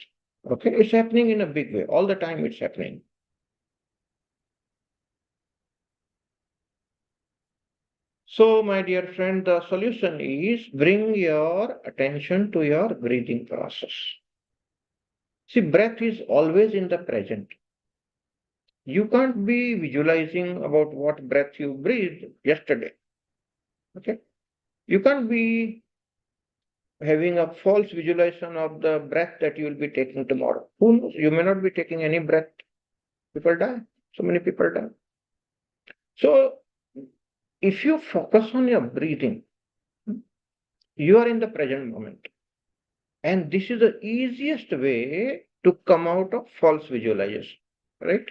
S2: Okay, it's happening in a big way. All the time it's happening. So, my dear friend, the solution is bring your attention to your breathing process. See, breath is always in the present. You can't be visualizing about what breath you breathed yesterday. Okay? You can't be having a false visualization of the breath that you will be taking tomorrow. Who knows? You may not be taking any breath. People die. So many people die. So, if you focus on your breathing, you are in the present moment. And this is the easiest way to come out of false visualization. Right?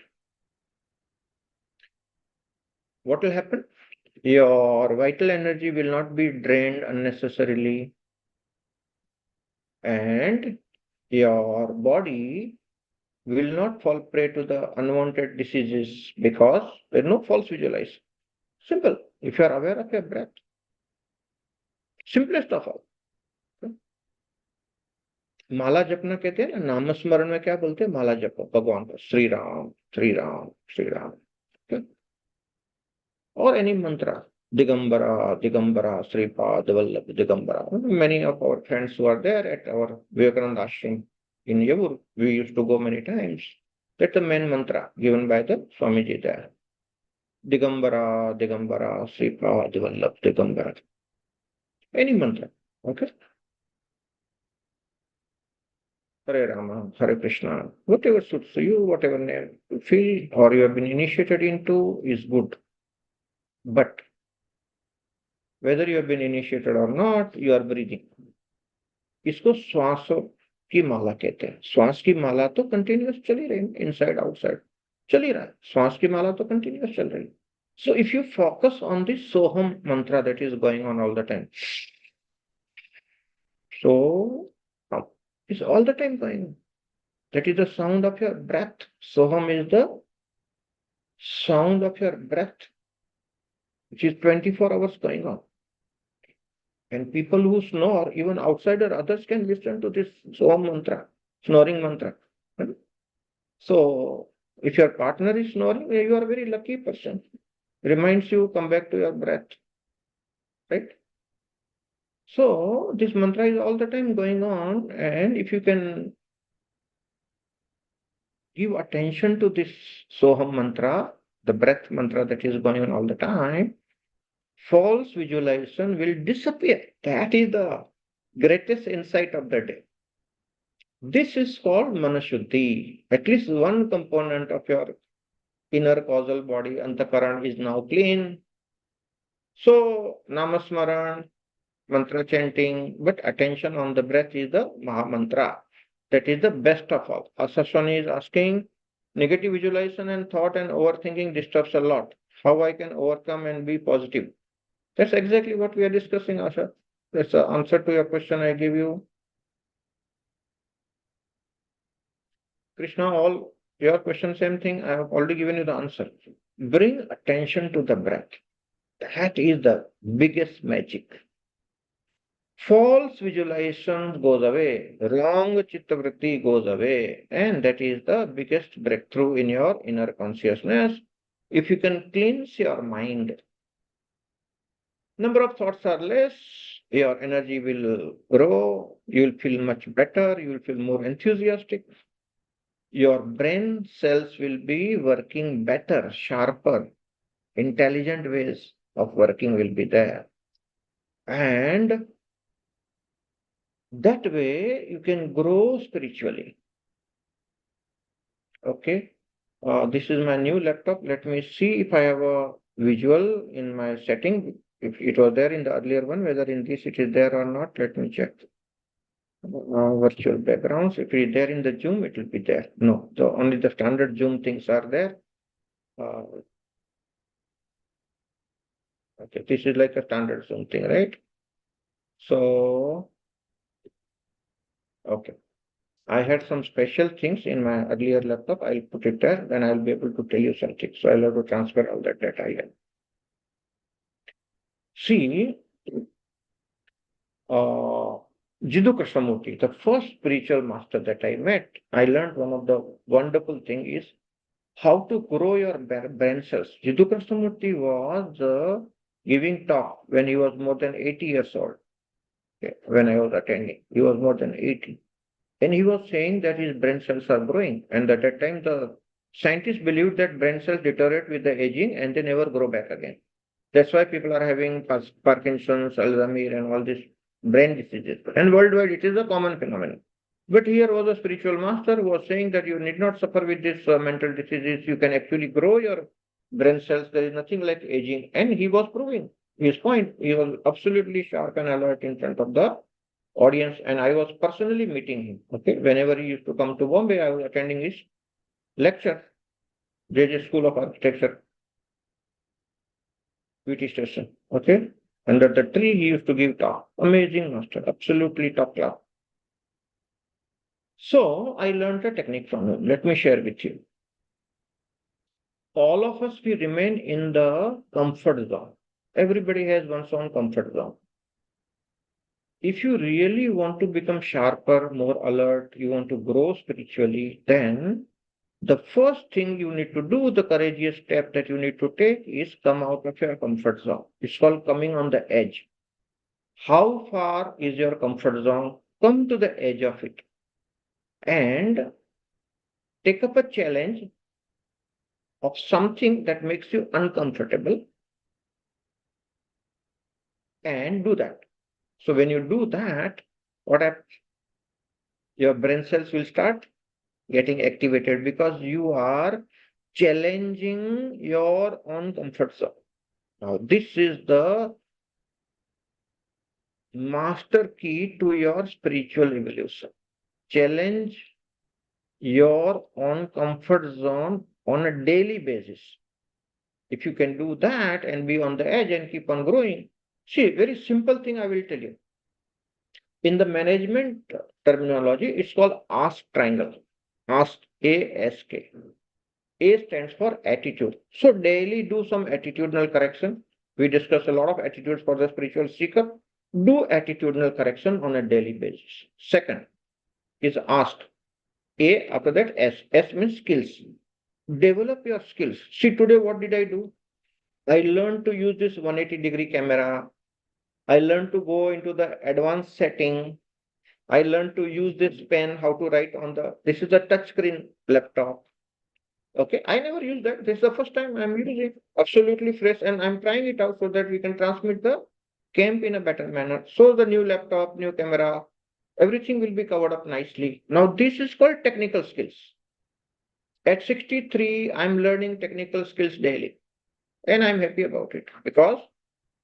S2: What will happen? Your vital energy will not be drained unnecessarily, and your body will not fall prey to the unwanted diseases because there is no false visualization. Simple. If you are aware of your breath, simplest of all. माला जपना कहते हैं ना, नामस्मरण में क्या बोलते हैं? माला जपो भगवान का, Shri Ram Shri Ram Shri Ram, or any mantra. Digambara, Digambara, Sripad, Vallabh, Digambara. Many of our friends who are there at our Vivekananda Ashram in Yavur, we used to go many times. That's the main mantra given by the Swamiji there. Digambara, Digambara, Sripad, Vallabh, Digambara. Any mantra. Okay? Hare Rama, Hare Krishna. Whatever suits you, whatever name you feel or you have been initiated into is good. But whether you have been initiated or not, you are breathing. इसको श्वास की माला कहते हैं. श्वास की माला तो continuous चली रही, इनसाइड आउटसाइड चल ही रहा है. श्वास की माला तो कंटिन्यूअस चल रही. So if you focus on this Soham mantra that is going on all the time, so it's all the time going on. That is the sound of your breath. Soham is the sound of your breath, which is 24 hours going on. And people who snore, even outsider others can listen to this Soham mantra, snoring mantra. So if your partner is snoring, you are a very lucky person. Reminds you, come back to your breath. Right? So this mantra is all the time going on, and if you can give attention to this Soham mantra, the breath mantra that is going on all the time, false visualization will disappear. That is the greatest insight of the day. This is called manashuddhi. At least one component of your inner causal body, antakaran, is now clean. So, namasmaran, mantra chanting, but attention on the breath is the Maha Mantra. That is the best of all. Asaswani is asking, negative visualization and thought and overthinking disturbs a lot. How I can overcome and be positive? That's exactly what we are discussing, Asha. That's the answer to your question I give you. Krishna, all your question, same thing. I have already given you the answer. Bring attention to the breath. That is the biggest magic. False visualization goes away, wrong chittavritti goes away, and that is the biggest breakthrough in your inner consciousness. If you can cleanse your mind, number of thoughts are less, your energy will grow, you will feel much better, you will feel more enthusiastic. Your brain cells will be working better, sharper, intelligent ways of working will be there. And that way you can grow spiritually. Okay. This is my new laptop. Let me see if I have a visual in my setting. If it was there in the earlier one, whether in this it is there or not, let me check. Virtual backgrounds. If it is there in the Zoom, it will be there. No, only the standard Zoom things are there. Uh, okay, this is like a standard Zoom thing, right? So, okay. I had some special things in my earlier laptop. I'll put it there, then I'll be able to tell you something. So I'll have to transfer all that data again. See, Jiddu Krishnamurti, the first spiritual master that I met, I learned one of the wonderful thing is how to grow your brain cells. Jiddu Krishnamurti was giving talk when he was more than 80 years old. Okay, when I was attending, he was more than 80. And he was saying that his brain cells are growing. And at that time, the scientists believed that brain cells deteriorate with the aging and they never grow back again. That's why people are having Parkinson's, Alzheimer's, and all these brain diseases. And worldwide, it is a common phenomenon. But here was a spiritual master who was saying that you need not suffer with these mental diseases. You can actually grow your brain cells. There is nothing like aging. And he was proving his point. He was absolutely sharp and alert in front of the audience. And I was personally meeting him. Okay. Whenever he used to come to Bombay, I was attending his lecture, JJ School of Architecture, VT station. Okay. Under the tree, he used to give talk. Amazing master, absolutely top class. So I learned a technique from him. Let me share with you. All of us, we remain in the comfort zone. Everybody has one's own comfort zone. If you really want to become sharper, more alert, you want to grow spiritually, then the first thing you need to do, the courageous step that you need to take is come out of your comfort zone. It's called coming on the edge. How far is your comfort zone? Come to the edge of it and take up a challenge of something that makes you uncomfortable and do that. So when you do that, what happens? Your brain cells will start getting activated because you are challenging your own comfort zone. Now, this is the master key to your spiritual evolution. Challenge your own comfort zone on a daily basis. If you can do that and be on the edge and keep on growing, see, very simple thing I will tell you. In the management terminology, it's called ASK triangle. ASK, A-S-K. A stands for attitude. So daily do some attitudinal correction. We discuss a lot of attitudes for the spiritual seeker. Do attitudinal correction on a daily basis. Second is asked. A, after that S. S means skills. Develop your skills. See, today what did I do? I learned to use this 180-degree camera. I learned to go into the advanced setting. I learned to use this pen, how to write on this is a touchscreen laptop. Okay, I never used that. This is the first time I'm using, absolutely fresh, and I'm trying it out so that we can transmit the camp in a better manner. So the new laptop, new camera, everything will be covered up nicely. Now this is called technical skills. At 63, I'm learning technical skills daily, and I'm happy about it because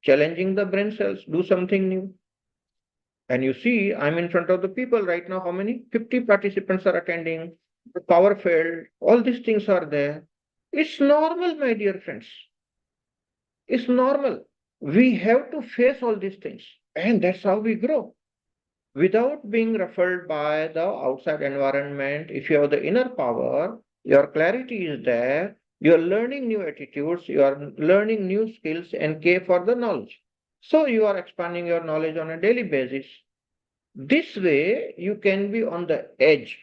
S2: challenging the brain cells, do something new. And you see, I'm in front of the people right now. How many? 50 participants are attending. The power field, all these things are there. It's normal, my dear friends. It's normal. We have to face all these things, and that's how we grow. Without being ruffled by the outside environment, if you have the inner power, your clarity is there, you're learning new attitudes, you are learning new skills and care for the knowledge. So you are expanding your knowledge on a daily basis. This way, you can be on the edge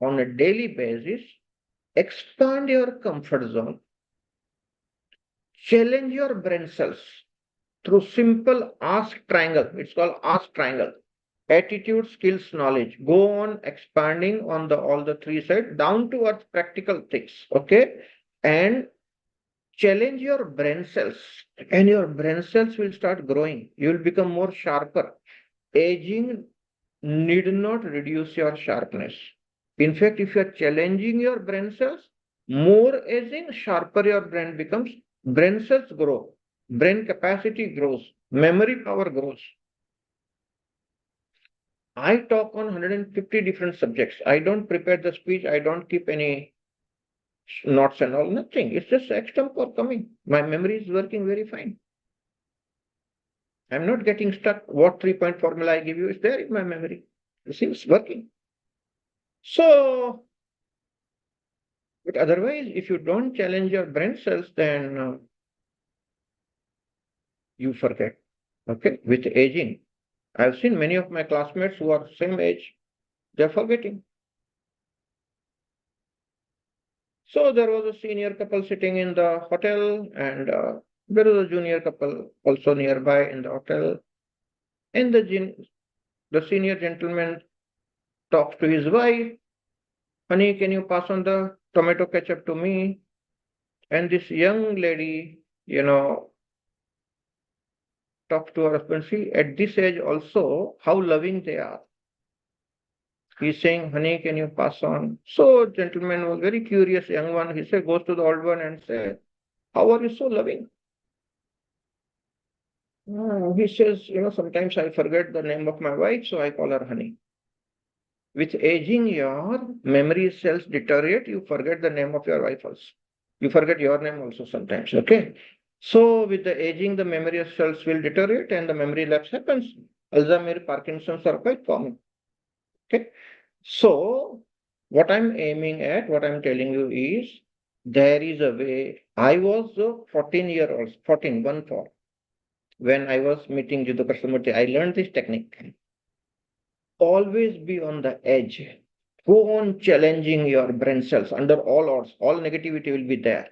S2: on a daily basis, expand your comfort zone, challenge your brain cells through simple ask triangle. It's called ask triangle. Attitude, skills, knowledge. Go on expanding on all the three sides down to earth practical things. Okay. And challenge your brain cells, and your brain cells will start growing. You will become more sharper. Aging need not reduce your sharpness. In fact, if you are challenging your brain cells, more aging, sharper your brain becomes, brain cells grow, brain capacity grows, memory power grows. I talk on 150 different subjects. I don't prepare the speech, I don't keep any notes and all, nothing. It's just extempore coming. My memory is working very fine. I'm not getting stuck. What 3-point formula I give you is there in my memory. You see, it's working. So, but otherwise, if you don't challenge your brain cells, then you forget. Okay, with aging, I've seen many of my classmates who are same age, they're forgetting. So there was a senior couple sitting in the hotel, and there was a junior couple also nearby in the hotel. And the senior gentleman talks to his wife, "Honey, can you pass on the tomato ketchup to me?" And this young lady, talks to her husband. See, at this age also, how loving they are. He's saying, "Honey, can you pass on?" So gentleman was very curious, young one. He said, goes to the old one and says, "How are you so loving?" He says, "Sometimes I forget the name of my wife, so I call her honey." With aging, your memory cells deteriorate. You forget the name of your wife also. You forget your name also sometimes. Okay. So with the aging, the memory cells will deteriorate and the memory lapse happens. Alzheimer's, Parkinson's are quite common. Okay. So what I'm aiming at, what I'm telling you is, there is a way. I was 14-year-old, 14, 1 4. When I was meeting Jiddu Krishnamurti, I learned this technique. Always be on the edge. Go on challenging your brain cells under all odds. All negativity will be there.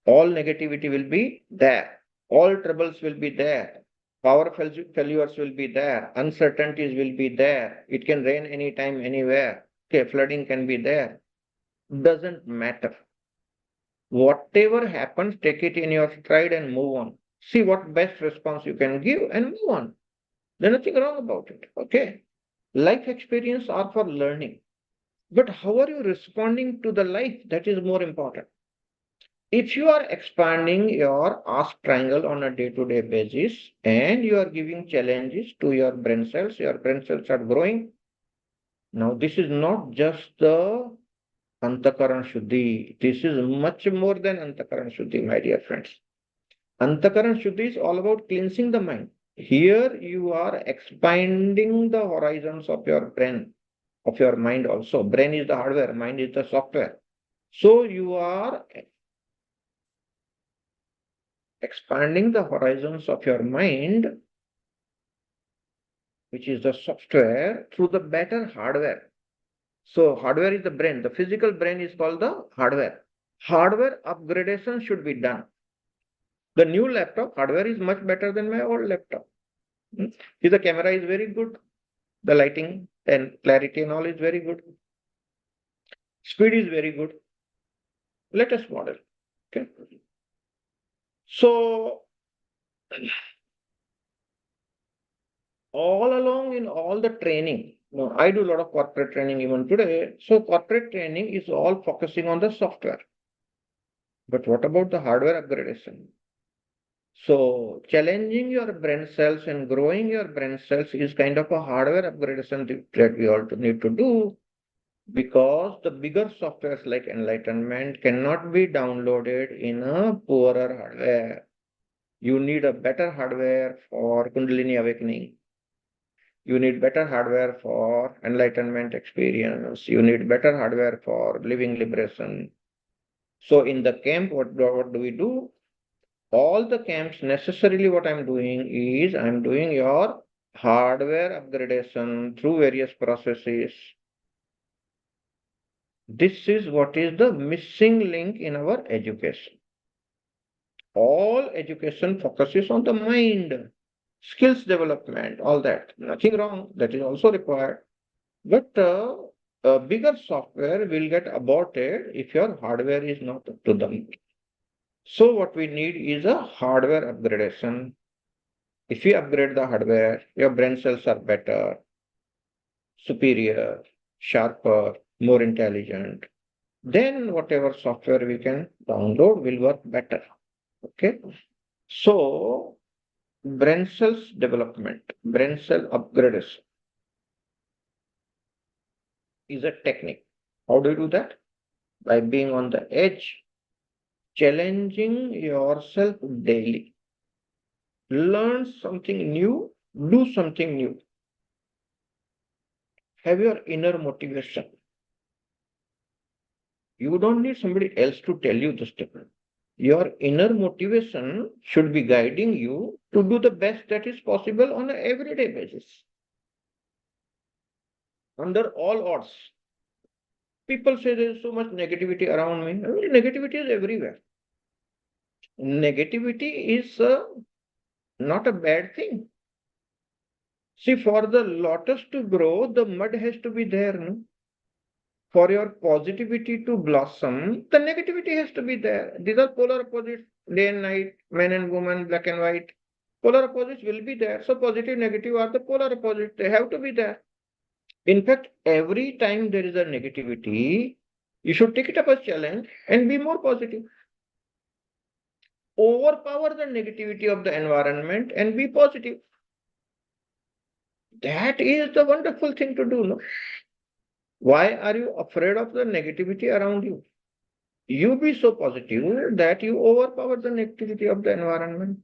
S2: All negativity will be there. All troubles will be there. Power failures will be there. Uncertainties will be there. It can rain anytime, anywhere. Okay, flooding can be there. Doesn't matter. Whatever happens, take it in your stride and move on. See what best response you can give and move on. There's nothing wrong about it. Okay. Life experience are for learning. But how are you responding to the life? That is more important. If you are expanding your ask triangle on a day-to-day basis and you are giving challenges to your brain cells are growing. Now, this is not just the Antakaran Shuddhi. This is much more than Antakaran Shuddhi, my dear friends. Antakaran Shuddhi is all about cleansing the mind. Here you are expanding the horizons of your brain, of your mind also. Brain is the hardware, mind is the software. So you are expanding the horizons of your mind, which is the software, through the better hardware. So hardware is the brain. The physical brain is called the hardware. Hardware upgradation should be done. The new laptop hardware is much better than my old laptop. The camera is very good. The lighting and clarity and all is very good. Speed is very good. Latest model. Okay. So all along in all the training, I do a lot of corporate training even today. So corporate training is all focusing on the software. But what about the hardware upgradation? So challenging your brain cells and growing your brain cells is kind of a hardware upgradation that we all need to do, because the bigger softwares like enlightenment cannot be downloaded in a poorer hardware. You need a better hardware for Kundalini awakening. You need better hardware for enlightenment experience. You need better hardware for living liberation. So in the camp, what do we do? All the camps, necessarily what I'm doing is I'm doing your hardware upgradation through various processes. This is what is the missing link in our education. All education focuses on the mind, skills development, all that. Nothing wrong, that is also required. But a bigger software will get aborted if your hardware is not up to them. So what we need is a hardware upgradation. If you upgrade the hardware, your brain cells are better, superior, sharper, more intelligent. Then whatever software we can download will work better. Okay. So brain cells development, brain cell upgradation is a technique. How do you do that? By being on the edge, challenging yourself daily. Learn something new, do something new. Have your inner motivation. You don't need somebody else to tell you this stuff. Your inner motivation should be guiding you to do the best that is possible on an everyday basis. Under all odds. People say there is so much negativity around me. Well, negativity is everywhere. Negativity is not a bad thing. See, for the lotus to grow, the mud has to be there. No? For your positivity to blossom, the negativity has to be there. These are polar opposites, day and night, man and woman, black and white. Polar opposites will be there. So positive, negative are the polar opposites. They have to be there. In fact, every time there is a negativity, you should take it up as a challenge and be more positive. Overpower the negativity of the environment and be positive. That is the wonderful thing to do. No? Why are you afraid of the negativity around you? You be so positive that you overpower the negativity of the environment.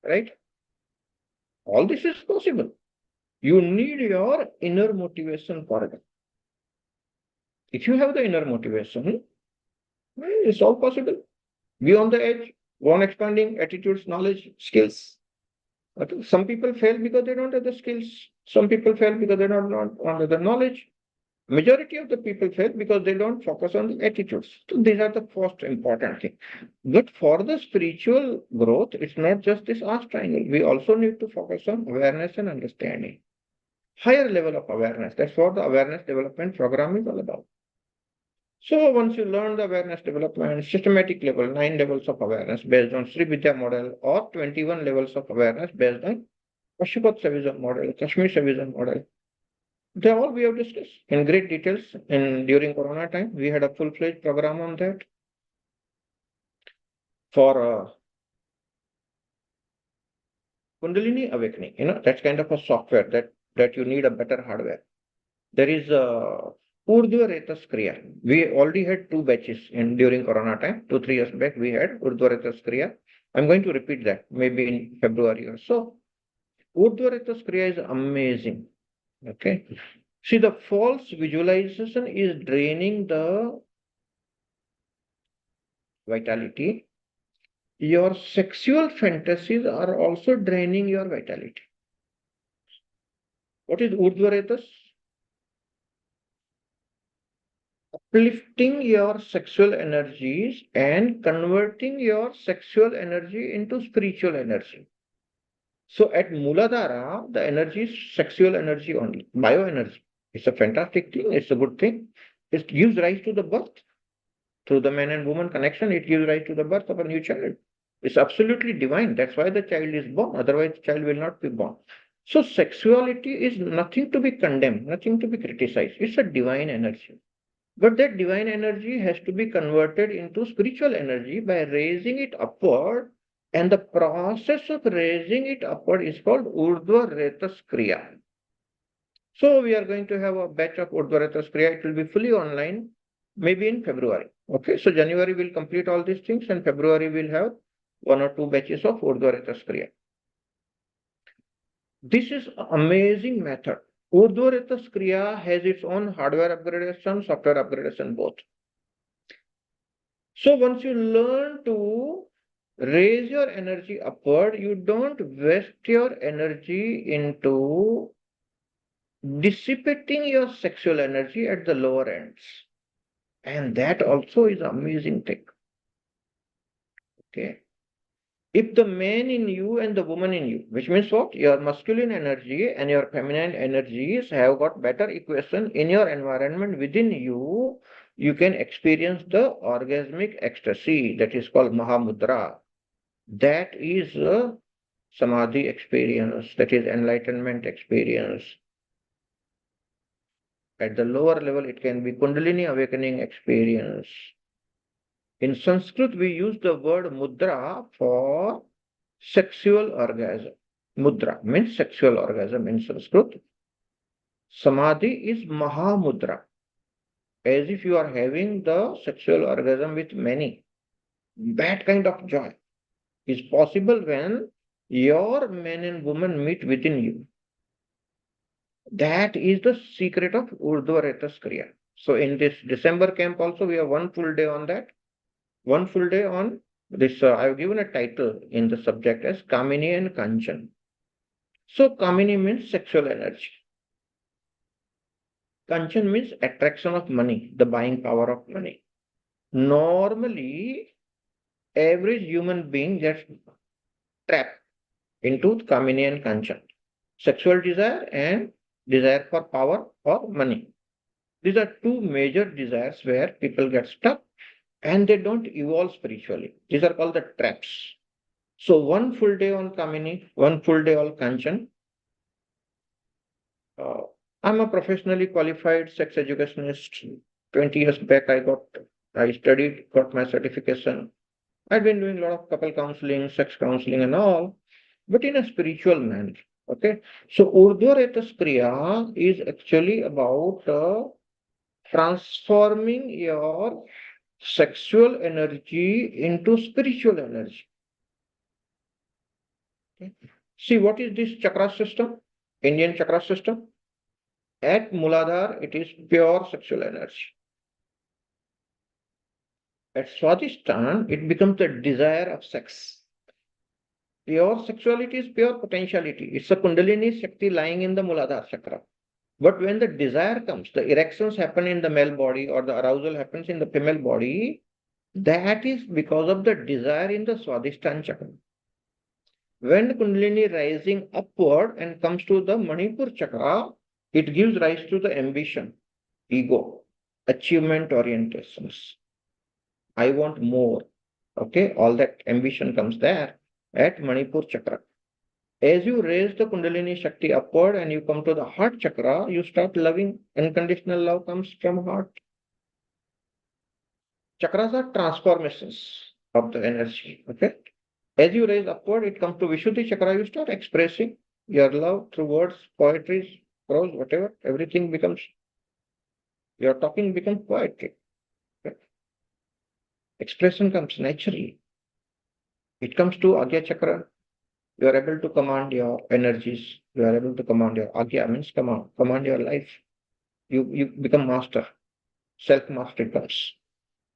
S2: Right? All this is possible. You need your inner motivation for it. If you have the inner motivation, it's all possible. Be on the edge, go on expanding attitudes, knowledge, skills. Okay? Some people fail because they don't have the skills. Some people fail because they don't have the knowledge. Majority of the people fail because they don't focus on the attitudes. So these are the first important thing. But for the spiritual growth, it's not just this arch triangle. We also need to focus on awareness and understanding. Higher level of awareness. That's what the awareness development program is all about. So once you learn the awareness development, systematic level, 9 levels of awareness based on Sri Vidya model, or 21 levels of awareness based on Pashupat Savijan model, Kashmir Savijan model. They all we have discussed in great details. And during Corona time, we had a full-fledged program on that for Kundalini awakening. That's kind of a software that you need a better hardware. There is a Urdhva Retas Kriya. We already had 2 batches during Corona time. 2-3 years back, we had Urdhva Retas Kriya. I'm going to repeat that maybe in February or so. Urdhva Retas Kriya is amazing. Okay. See, the false visualization is draining the vitality. Your sexual fantasies are also draining your vitality. What is Urdhvaretas? Uplifting your sexual energies and converting your sexual energy into spiritual energy. So at Muladhara, the energy is sexual energy only, bioenergy. It's a fantastic thing, it's a good thing. It gives rise to the birth. Through the man and woman connection, it gives rise to the birth of a new child. It's absolutely divine. That's why the child is born. Otherwise, the child will not be born. So sexuality is nothing to be condemned, nothing to be criticized. It's a divine energy. But that divine energy has to be converted into spiritual energy by raising it upward. And the process of raising it upward is called Urdhva Retas Kriya. So we are going to have a batch of Urdhva Retas Kriya. It will be fully online, maybe in February. Okay, so January will complete all these things, and February will have 1 or 2 batches of Urdhva Retas Kriya. This is an amazing method. Urdhva Retas Kriya has its own hardware upgradation, software upgradation both. So once you learn to raise your energy upward, you don't waste your energy into dissipating your sexual energy at the lower ends. And that also is amazing thing. Okay. If the man in you and the woman in you, which means what? Your masculine energy and your feminine energies have got better equation in your environment within you, you can experience the orgasmic ecstasy that is called Mahamudra. That is a samadhi experience, that is enlightenment experience. At the lower level, it can be Kundalini awakening experience. In Sanskrit, we use the word mudra for sexual orgasm. Mudra means sexual orgasm in Sanskrit. Samadhi is Mahamudra, as if you are having the sexual orgasm with many. That kind of joy is possible when your man and woman meet within you. That is the secret of Urdhva Retas Kriya. So in this December camp also, we have 1 full day on that. 1 full day on this. I've given a title in the subject as Kamini and Kanchan. So Kamini means sexual energy. Kanchan means attraction of money, the buying power of money. Normally, average human being gets trapped into Kamini and Kanchan. Sexual desire and desire for power or money. These are two major desires where people get stuck and they don't evolve spiritually. These are called the traps. So 1 full day on Kamini, 1 full day on Kanchan. I'm a professionally qualified sex educationist. 20 years back, I studied, got my certification. I've been doing a lot of couple counseling, sex counseling and all, but in a spiritual manner. Okay. So Urdhva Retas Kriya is actually about transforming your sexual energy into spiritual energy. Okay. See, what is this chakra system? Indian chakra system. At Muladhara, it is pure sexual energy. At Swadhisthana, it becomes the desire of sex. Pure sexuality is pure potentiality. It's a Kundalini Shakti lying in the Muladhara chakra. But when the desire comes, the erections happen in the male body or the arousal happens in the female body, that is because of the desire in the Swadhisthana chakra. When Kundalini rising upward and comes to the Manipur chakra, it gives rise to the ambition, ego, achievement orientations. I want more. Okay, all that ambition comes there at Manipur chakra. As you raise the Kundalini Shakti upward and you come to the heart chakra, you start loving. Unconditional love comes from heart. Chakras are transformations of the energy. Okay. As you raise upward, it comes to Vishuddhi chakra, you start expressing your love through words, poetry, prose, whatever. Everything becomes, your talking becomes poetry. Okay. Expression comes naturally. It comes to Agya chakra. You are able to command your energies. You are able to command your Agya means command your life. You become master. Self-mastery comes.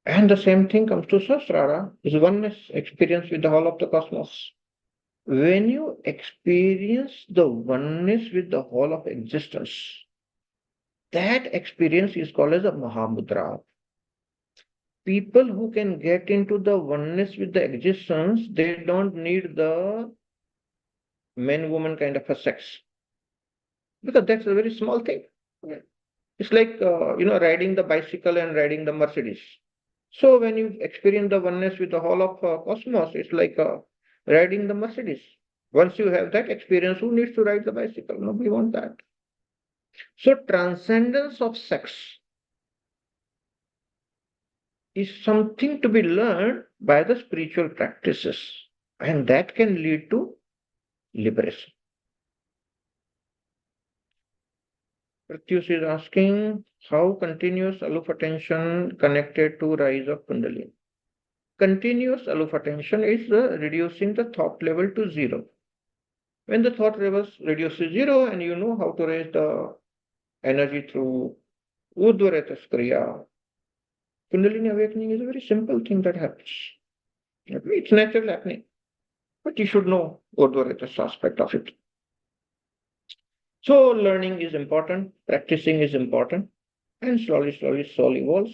S2: And the same thing comes to Sahasrara, is oneness experience with the whole of the cosmos. When you experience the oneness with the whole of existence, that experience is called as a Mahamudra. People who can get into the oneness with the existence, they don't need the man-woman kind of a sex. Because that's a very small thing. It's like, riding the bicycle and riding the Mercedes. So when you experience the oneness with the whole of cosmos, it's like riding the Mercedes. Once you have that experience, who needs to ride the bicycle? Nobody wants that. So transcendence of sex is something to be learned by the spiritual practices, and that can lead to liberation. Pratyush is asking how continuous aloof attention connected to rise of Kundalini. Continuous aloof attention is reducing the thought level to zero. When the thought level reduces zero and you know how to raise the energy through Urdhva Kriya, Kundalini awakening is a very simple thing that happens. It's natural happening, but you should know Urdhva aspect of it. So learning is important, practicing is important, and slowly, soul evolves.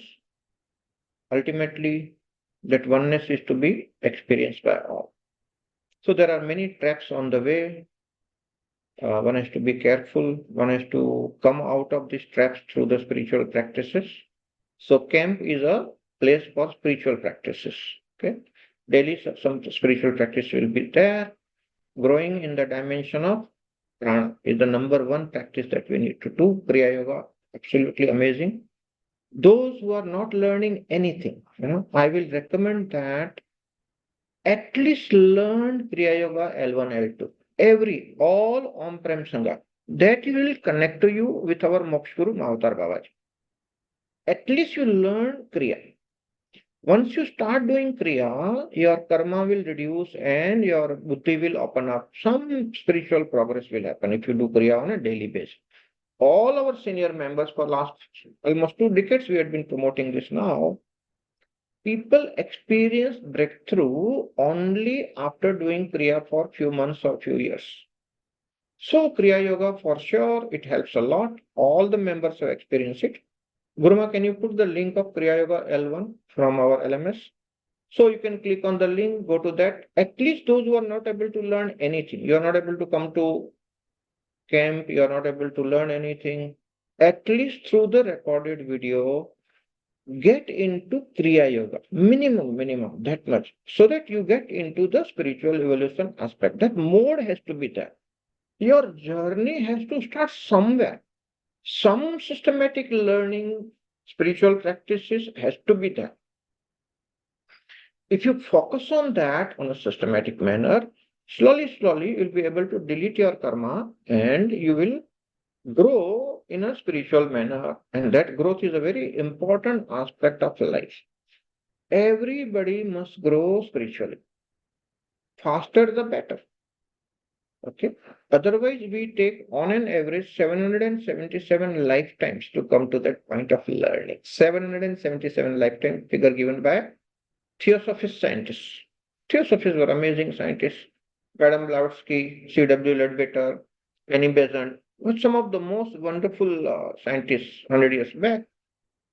S2: Ultimately, that oneness is to be experienced by all. So there are many traps on the way. One has to be careful. One has to come out of these traps through the spiritual practices. So camp is a place for spiritual practices. Okay, daily some spiritual practice will be there. Growing in the dimension of prana is the number one practice that we need to do. Kriya Yoga, absolutely amazing. Those who are not learning anything, I will recommend that at least learn Kriya Yoga L1, L2. All on-prem Sangha. That will connect to you with our Moksha Guru Mahavatar Babaji. At least you learn Kriya. Once you start doing Kriya, your karma will reduce and your buddhi will open up. Some spiritual progress will happen if you do Kriya on a daily basis. All our senior members for last almost 2 decades, we had been promoting this now. People experience breakthrough only after doing Kriya for few months or few years. So Kriya Yoga for sure, it helps a lot. All the members have experienced it. Guruma, can you put the link of Kriya Yoga L1 from our LMS? So you can click on the link, go to that. At least those who are not able to learn anything, you are not able to come to camp, you are not able to learn anything. At least through the recorded video, get into Kriya Yoga, minimum, that much, so that you get into the spiritual evolution aspect. That mode has to be there. Your journey has to start somewhere. Some systematic learning, spiritual practices has to be there. If you focus on that on a systematic manner, slowly, you'll be able to delete your karma and you will grow in a spiritual manner. And that growth is a very important aspect of life. Everybody must grow spiritually. Faster the better. Okay. Otherwise, we take on an average 777 lifetimes to come to that point of learning. 777 lifetime figure given by Theosophist scientists. Theosophists were amazing scientists. Madame Blavatsky, C.W. Leadbeater, Penny Besant were some of the most wonderful scientists 100 years back.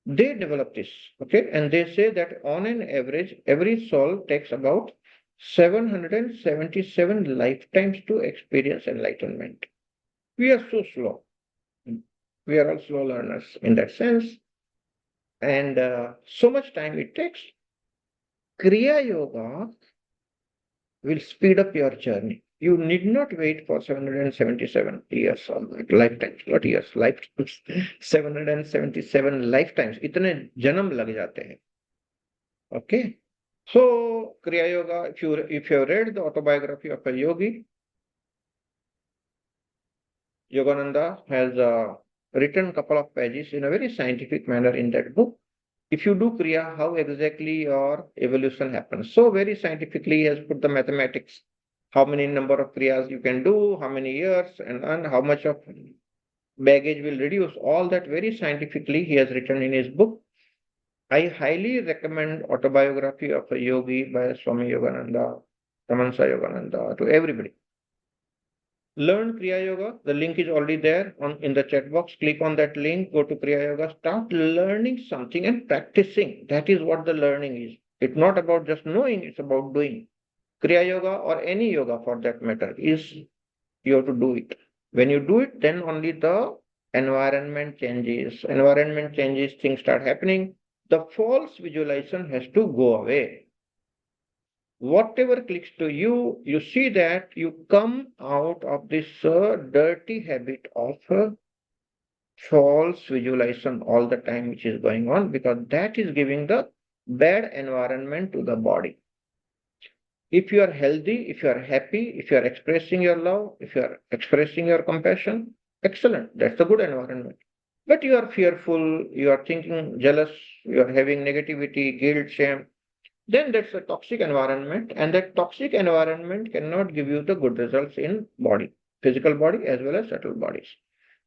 S2: They developed this, okay, and they say that on an average, every soul takes about 777 lifetimes to experience enlightenment. We are so slow. We are all slow learners in that sense, and so much time it takes. Kriya Yoga will speed up your journey. You need not wait for 777 years or lifetimes, not years, lifetimes. 777 lifetimes. इतने जन्म लग जाते हैं. Okay. So Kriya Yoga, if you have read the autobiography of a yogi, Yogananda has written a couple of pages in a very scientific manner in that book. If you do Kriya, how exactly your evolution happens. So very scientifically he has put the mathematics, how many number of Kriyas you can do, how many years, and how much of baggage will reduce. All that very scientifically he has written in his book. I highly recommend autobiography of a yogi by Swami Yogananda, Ramansa Yogananda to everybody. Learn Kriya Yoga. The link is already there in the chat box. Click on that link, go to Kriya Yoga, start learning something and practicing. That is what the learning is. It's not about just knowing, it's about doing. Kriya Yoga or any yoga for that matter is You have to do it. When you do it, then only the environment changes. Environment changes, things start happening. The false visualization has to go away. Whatever clicks to you, you see that you come out of this dirty habit of false visualization all the time, which is going on, because that is giving the bad environment to the body. If you are healthy, if you are happy, if you are expressing your love, if you are expressing your compassion, excellent. That's a good environment. But you are fearful, you are thinking jealous, you are having negativity, guilt, shame, then that's a toxic environment, and that toxic environment cannot give you the good results in body, physical body as well as subtle bodies.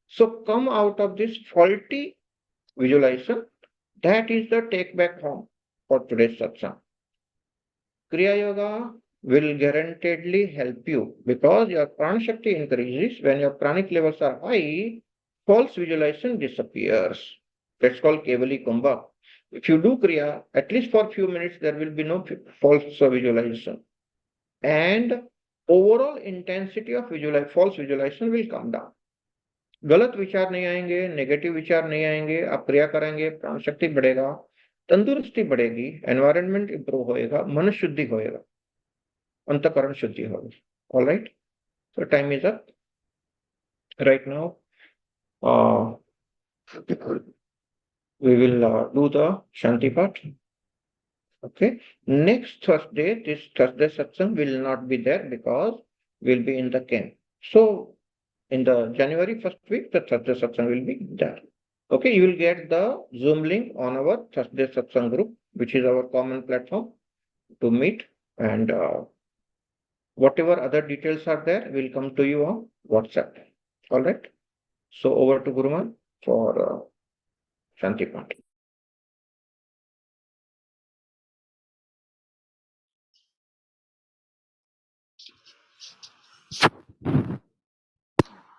S2: So come out of this faulty visualization. That is the take back home for today's satsang. Kriya Yoga will guaranteedly help you because your prana shakti increases. When your pranic levels are high, false visualization disappears. That's called Kevali Kumbha. If you do Kriya, at least for a few minutes, there will be no false visualization. And overall intensity of false visualization will come down. गलत विचार नहीं आएंगे, negative विचार नहीं आएंगे, आप क्रिया करेंगे, प्राण शक्ति बढ़ेगा, तंदुरुस्ती बढ़ेगी, एनवायरनमेंट इंप्रूव होएगा, मन शुद्धि होएगा, अंतकरण शुद्धि होगी. All right, so time is up right now. We will do the shanti part. Okay, next Thursday, this Thursday satsang will not be there because we'll be in the camp. So in the January first week, the Thursday satsang will be there. Okay, you will get the Zoom link on our Thursday satsang group, which is our common platform to meet, and whatever other details are there will come to you on WhatsApp. All right. So over to Guruman for Shanti part.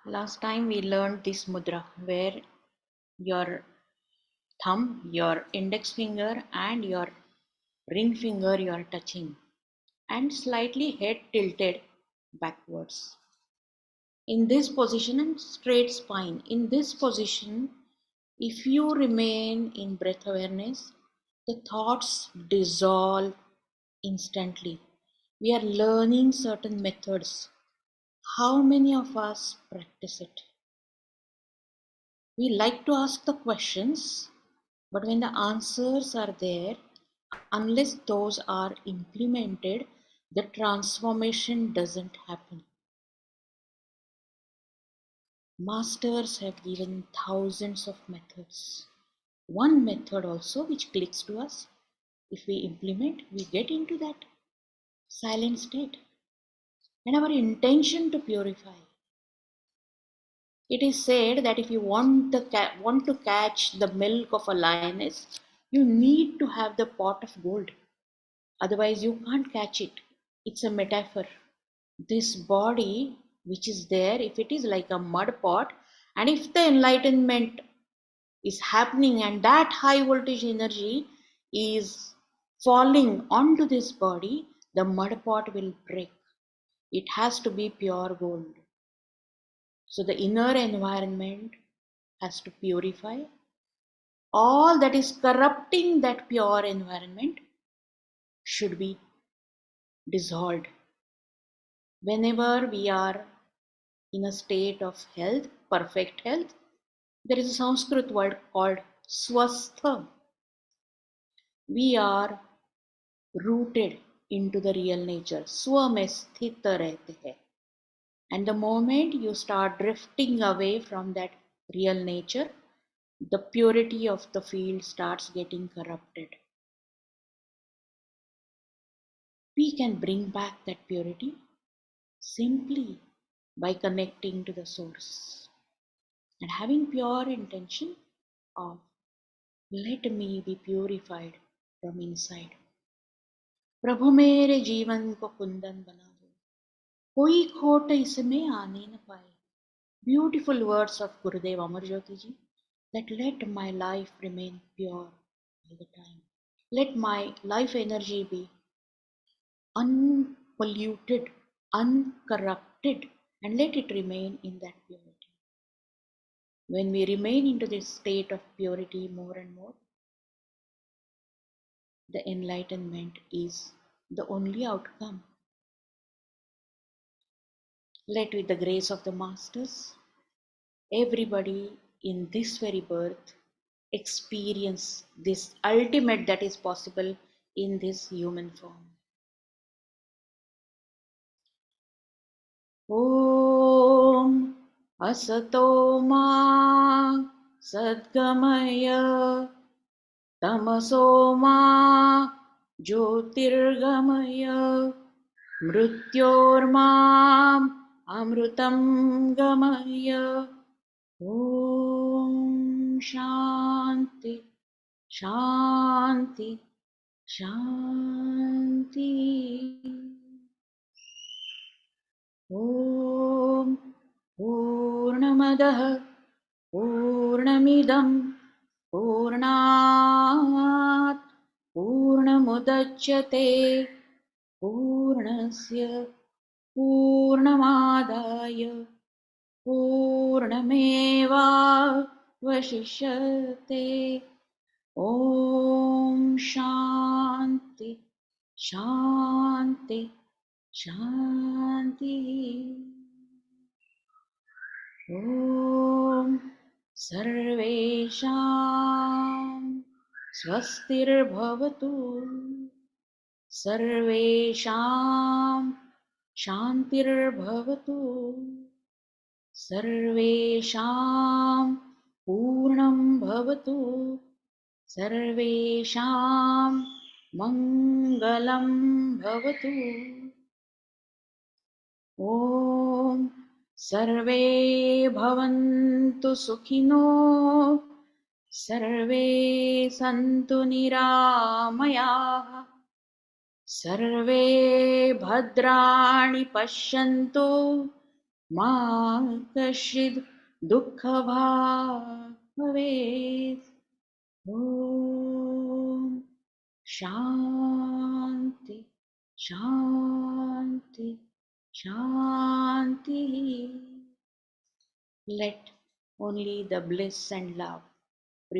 S1: Last time we learned this mudra where your thumb, your index finger, and your ring finger you are touching, and slightly head tilted backwards. In this position and straight spine. In this position, if you remain in breath awareness, the thoughts dissolve instantly. We are learning certain methods. How many of us practice it? We like to ask the questions, but when the answers are there, unless those are implemented, the transformation doesn't happen. Masters have given thousands of methods. One method also which clicks to us, if we implement, we get into that silent state. And our intention to purify. It is said that if you want to catch the milk of a lioness, you need to have the pot of gold. Otherwise, you can't catch it. It's a metaphor. This body, which is there, if it is like a mud pot, and if the enlightenment is happening and that high voltage energy is falling onto this body, the mud pot will break. It has to be pure gold. So the inner environment has to purify. All that is corrupting that pure environment should be dissolved. Whenever we are in a state of health, perfect health, there is a Sanskrit word called swastha. We are rooted into the real nature. Swa mein sthita rehte hai. And the moment you start drifting away from that real nature, the purity of the field starts getting corrupted. We can bring back that purity simply by connecting to the source and having pure intention of let me be purified from inside. प्रभु मेरे जीवन को कुंदन बना दो, कोई खोट इसमें आने न पाए. Beautiful words of Gurudev Amarjyoti ji, that let my life remain pure all the time. Let my life energy be unpolluted, uncorrupted, and let it remain in that purity. When we remain into this state of purity more and more, the enlightenment is the only outcome. Let, with the grace of the Masters, everybody in this very birth experience this ultimate that is possible in this human form. Om Asato Ma Sadgamaya Tamaso Ma Jyotirgamaya Mrityormam Amrutam Gamaya. Om Shanti Shanti Shanti. Om Purnamadah Purnamidam Purnat Purnamudachyate Purnasya Purnamadaya Purnameva Vashishyate. Om Shanti Shanti Shanti. Om Sarvesham Swastirbhavatu Sarvesham Shantirbhavatu Sarvesham Purnam Bhavatu Sarvesham Mangalam Bhavatu. Om Sarve Bhavantu Sukhino Sarve Santu Niramaya Sarve Bhadrani Pashyantu Ma Kashid Dukkha Bhavet. Om Shanti Shanti Shanti. Let only the bliss and love